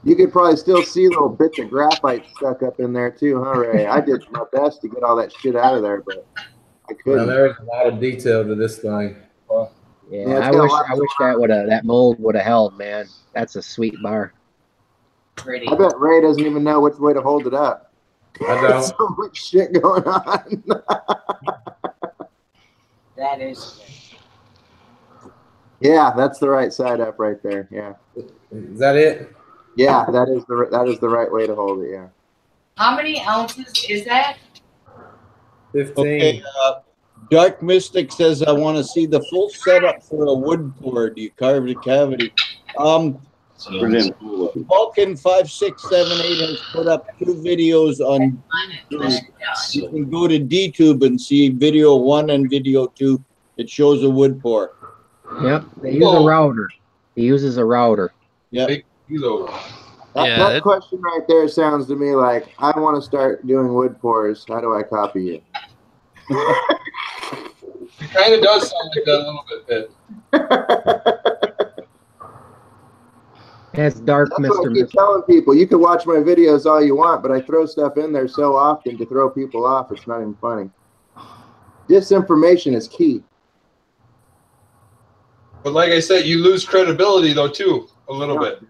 You could probably still see little bits of graphite stuck up in there too, huh, Ray? I did my best to get all that shit out of there, but I Now, couldn't. there's a lot of detail to this thing. Yeah, it's I got a wish lot that mold would have held, man. That's a sweet bar. Pretty. I bet Ray doesn't even know which way to hold it up. I don't. So much shit going on. That is good. Yeah, that's the right side up right there. Yeah. Is that it? Yeah, that is the right way to hold it, yeah. How many ounces is that? 15. Okay, Dark Mystic says, I want to see the full setup for a wood pour. Do you carve the cavity? Pretty cool. Vulcan 5678 has put up 2 videos on YouTube. You can go to DTube and see video 1 and video 2. It shows a wood pour. Yep, they use a router. He uses a router. Yep. That question right there sounds to me like I want to start doing wood pours. How do I copy you? It kind of does sound like that a little bit. That's dark, That's what I Mr. keep telling people. You can watch my videos all you want, but I throw stuff in there so often to throw people off. It's not even funny. Disinformation is key. But like I said, you lose credibility though too, a little bit.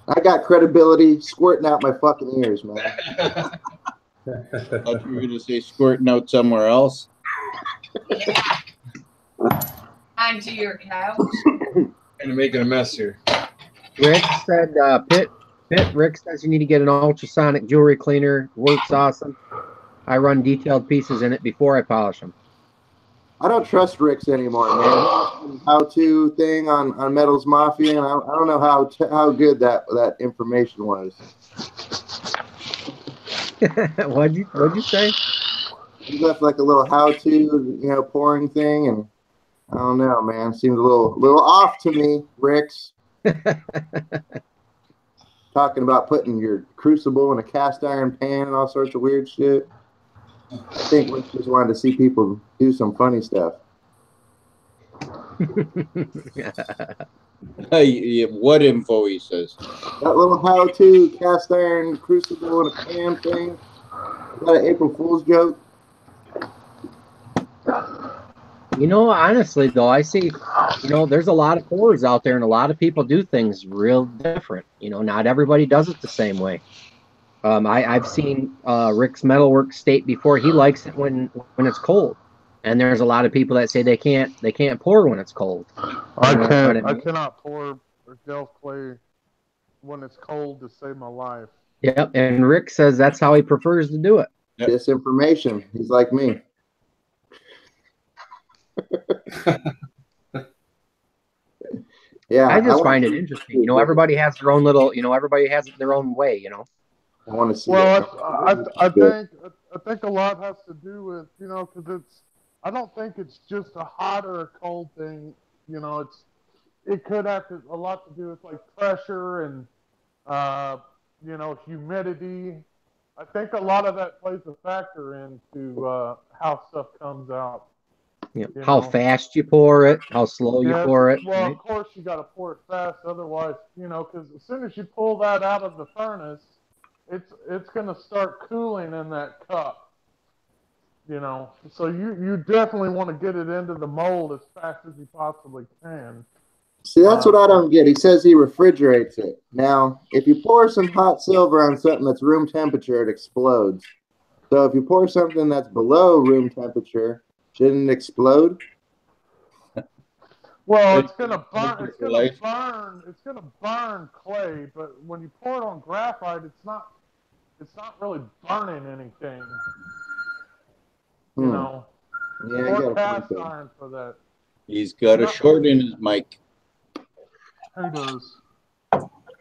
I got credibility squirting out my fucking ears, man. I thought you were going to say squirting out somewhere else. Onto your couch. Kind of making a mess here. Rick said, Rick says you need to get an ultrasonic jewelry cleaner. Works awesome. I run detailed pieces in it before I polish them. I don't trust Rick's anymore, man. How-to thing on Metals Mafia, and I don't know how good that information was. What'd you say? He left like a little how-to, pouring thing, and I don't know, man. Seems a little off to me, Rick's. Talking about putting your crucible in a cast iron pan and all sorts of weird shit. I think Rick just wanted to see people do some funny stuff. What info, he says? That little how-to cast iron crucible in a pan thing. Is that an April Fool's joke? Honestly, though, I see, there's a lot of pours out there and a lot of people do things real different. Not everybody does it the same way. I've seen Rick's Metalworks state before he likes it when it's cold. And there's a lot of people that say they can't pour when it's cold. I cannot pour gel clay when it's cold to save my life. Yep, and Rick says that's how he prefers to do it. Yep. Disinformation. He's like me. Yeah, I just find it interesting. Everybody has their own little. Everybody has it their own way. I want to see. Well, I think a lot has to do with because I don't think it's just a hot or a cold thing. It could have a lot to do with like pressure and humidity. I think a lot of that plays a factor into how stuff comes out. Yeah. You How know? fast you pour it, how slow you Yeah, pour it. well, Right? of course you got to pour it fast, otherwise, because as soon as you pull that out of the furnace, it's going to start cooling in that cup. So you definitely want to get it into the mold as fast as you possibly can. See, that's what I don't get. He says he refrigerates it. Now, if you pour some hot silver on something that's room temperature, it explodes. So if you pour something that's below room temperature, shouldn't it explode? Well, it's gonna burn. It's gonna burn. It's gonna burn clay. But when you pour it on graphite, it's not. It's not really burning anything. Yeah, I Or got a cast point there. iron for that. He's got a short in his mic. Who does?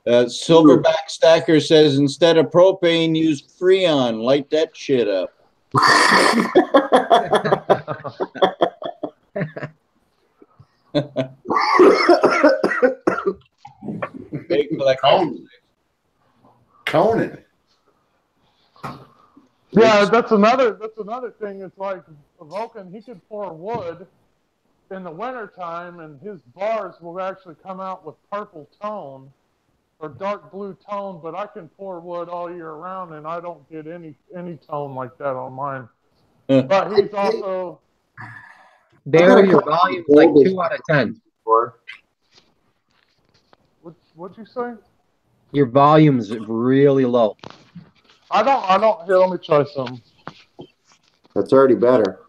Silverback Stacker says instead of propane, use Freon. Light that shit up. Conan. Yeah, that's another thing. It's like Vulcan. He could pour wood in the wintertime, and his bars will actually come out with purple tone or dark blue tone. But I can pour wood all year round, and I don't get any tone like that on mine. But he's also Barry, your volume's like 2 out of 10. What'd you say? Your volume's really low. I don't. Here, let me try some. That's already better.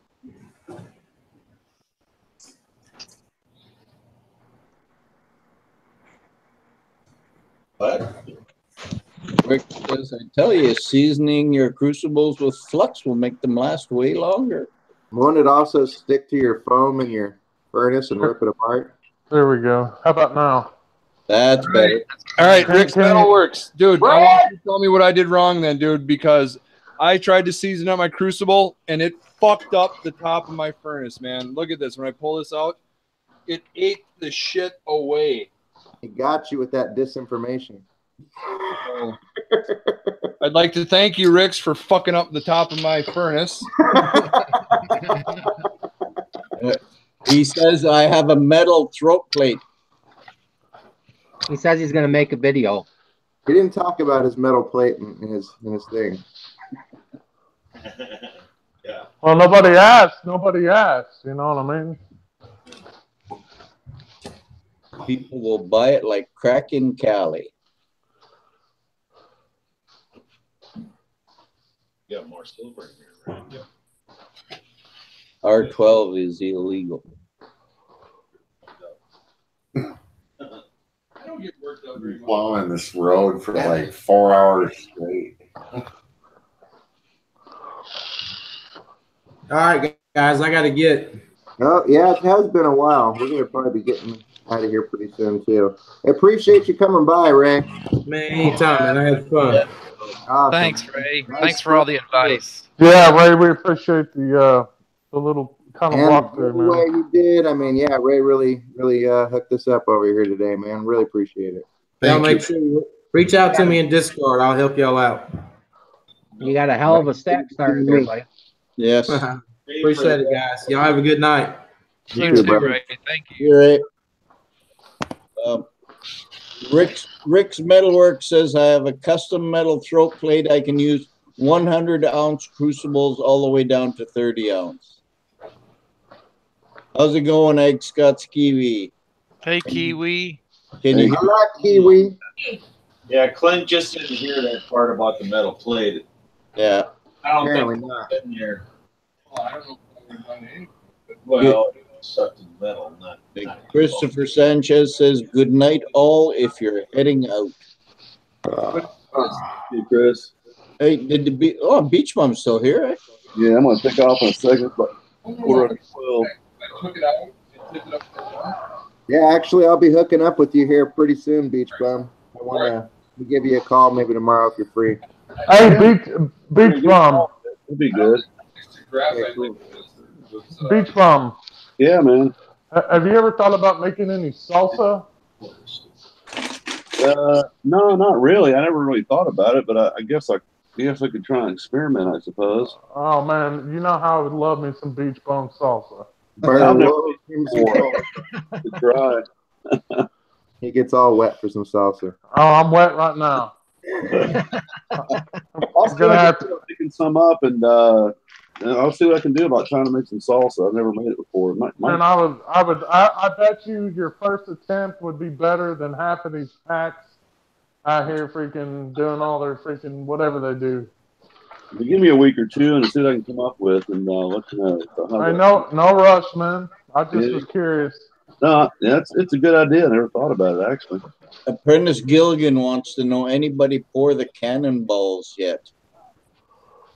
What? Rick says, I tell you, seasoning your crucibles with flux will make them last way longer. Won't it also stick to your foam in your furnace and rip it apart? There we go. How about now? That's better. All right, Rick's Metalworks. Dude, I want you to tell me what I did wrong then, dude, because I tried to season up my crucible, and it fucked up the top of my furnace, man. Look at this. When I pull this out, it ate the shit away. It got you with that disinformation. So, I'd like to thank you, Ricks, for fucking up the top of my furnace. He says I have a metal throat plate. He says he's going to make a video. He didn't talk about his metal plate in his thing. Yeah. Well, nobody asked. Nobody asked. You know what I mean? People will buy it like crack in Cali. You got more silver in here, right? Yeah. R12 is illegal. I don't get worked up very much. Plowing this road for like 4 hours straight. All right, guys, I got to get. Oh, yeah, it has been a while. We're going to probably be getting out of here pretty soon, too. I appreciate you coming by, Ray. Man, anytime, man. I had fun. Awesome. Thanks, Ray. Thanks for all the advice. Yeah, Ray, we appreciate the little kind of And walkthrough, the way man. you did, I mean, yeah, Ray really hooked us up over here today, man. Really appreciate it. Y'all make sure you reach out to me in Discord. I'll help y'all out. You got a hell of a stack started there, buddy. Yes. Appreciate it, guys. Y'all have a good night. You too, Ray. Thank you. You're right. Rick's Metalwork says I have a custom metal throat plate. I can use 100-ounce crucibles all the way down to 30-ounce. How's it going, Egg Scott's Kiwi? Hey, Kiwi. Can you? I'm not Kiwi. Yeah, Clint just didn't hear that part about the metal plate. Yeah. I don't Apparently think not. it's in here. Well, I don't know if we've done anything. Well, it's stuck to the metal, not Christopher Sanchez says, good night, all, if you're heading out. Hey, Chris. Hey, Beach Bum's still here, eh? Yeah, I'm going to take off in a second, but we're at 12. I took it out and tipped it up to the wall. Yeah, actually, I'll be hooking up with you here pretty soon, Beach Bum. I want to give you a call maybe tomorrow if you're free. Hey, Beach Bum. It'll be good. Okay, cool. Beach Bum. Yeah, man. Have you ever thought about making any salsa? No, not really. I never really thought about it, but I guess I could try and experiment, I suppose. Oh man, you know how I would love me some Beach Bum salsa. Burn never low, It's dry. He gets all wet for some salsa. Oh, I'm wet right now. I'll see what I can do. Picking some up, and I'll see what I can do about trying to make some salsa. I've never made it before. And I bet you your first attempt would be better than half of these packs out here freaking doing all their freaking whatever they do. You give me a week or two and see what I can come up with, and let you know. So No rush, man. I just was curious. No, yeah, it's a good idea. I never thought about it actually. Apprentice Gilligan wants to know, anybody pour the cannonballs yet?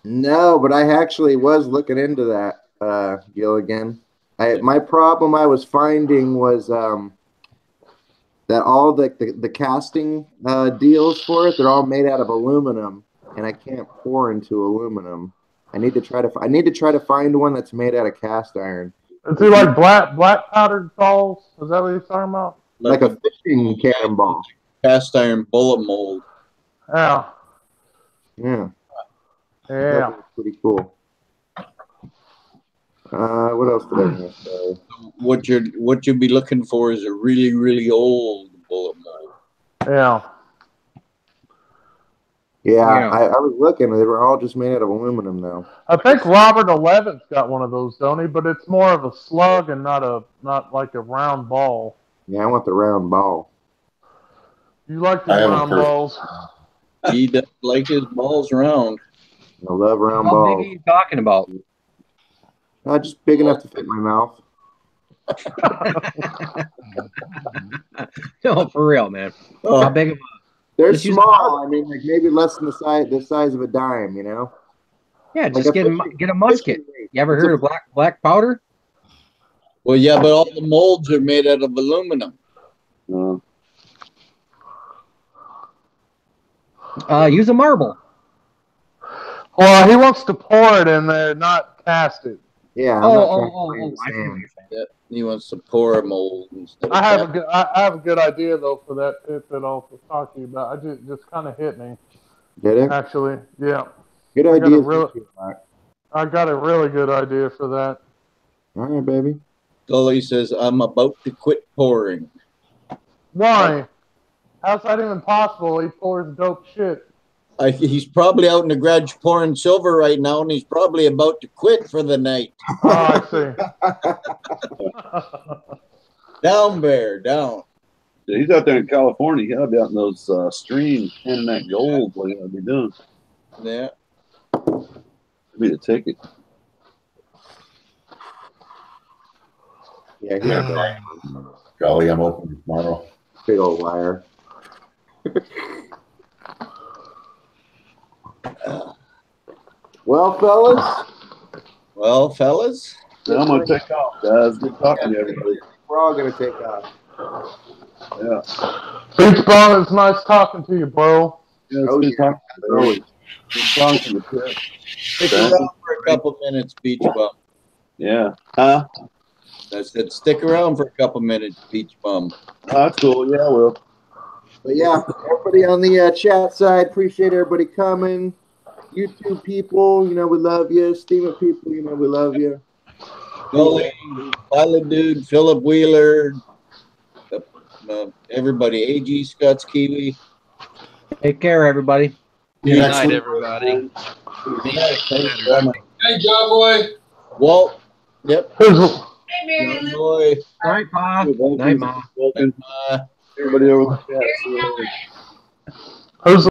No, but I actually was looking into that, Gilligan. My problem I was finding was that all the casting deals for it, they're all made out of aluminum, and I can't pour into aluminum. I need to try to find one that's made out of cast iron. Is he like black powdered balls? Is that what he's talking about? Like a fishing cannonball. Cast iron bullet mold. Yeah. Yeah. Yeah. That was pretty cool. What else did I want to say? What you'd be looking for is a really, really old bullet mold. Yeah. Yeah, I was looking. They were all just made out of aluminum now. I think Robert 11's got one of those, don't he? But it's more of a slug and not like a round ball. Yeah, I want the round ball. You like the round balls? He doesn't like his balls round. I love round How balls. big are you talking about? Not just big enough to fit my mouth. No, for real, man. How big of a... They're Just use small. I mean, like maybe less than the size of a dime, you know? Yeah, just Like get a musket. You ever heard of black powder? Well, yeah, but all the molds are made out of aluminum. Use a marble. Well, he wants to pour it in there, not cast it. Yeah. I see what you're saying. He wants to pour a mold instead of I have a good idea though for that pit that I was talking about. I just kind of hit me. Did it? Actually, yeah. Good idea. I got a really good idea for that. All right, baby. Gully says, I'm about to quit pouring. Why? How's that even possible? He pours dope shit. He's probably out in the garage pouring silver right now, and he's probably about to quit for the night. Oh, I see. Down, Bear, down. Yeah, he's out there in California. He ought to be out in those streams canning that gold. What he ought to be doing. Yeah. That'd be the ticket. Yeah, Golly, I'm open tomorrow. Big old liar. Well, fellas. Yeah, I'm gonna take off, guys. Good talking to everybody. We're all gonna take off. Yeah. Beach Bum, it's nice talking to you, bro. Yeah, it's good talking to you. Always. Good talking to you. Stick around for a couple minutes, Beach Bum. Yeah. Huh? I said, stick around for a couple minutes, Beach Bum. Oh, that's cool. Yeah, I will. But yeah, everybody on the chat side, appreciate everybody coming. YouTube people, you know we love you. Steven people, you know we love you. Gully, Pilot Dude, Philip Wheeler, everybody, AG Scott's Kiwi. Take care, everybody. Good night, everybody. Hey, John Boy. Walt. Yep. Hey, John Boy. Night, Pa. Night, Ma. Everybody over the chat. See you later. Who's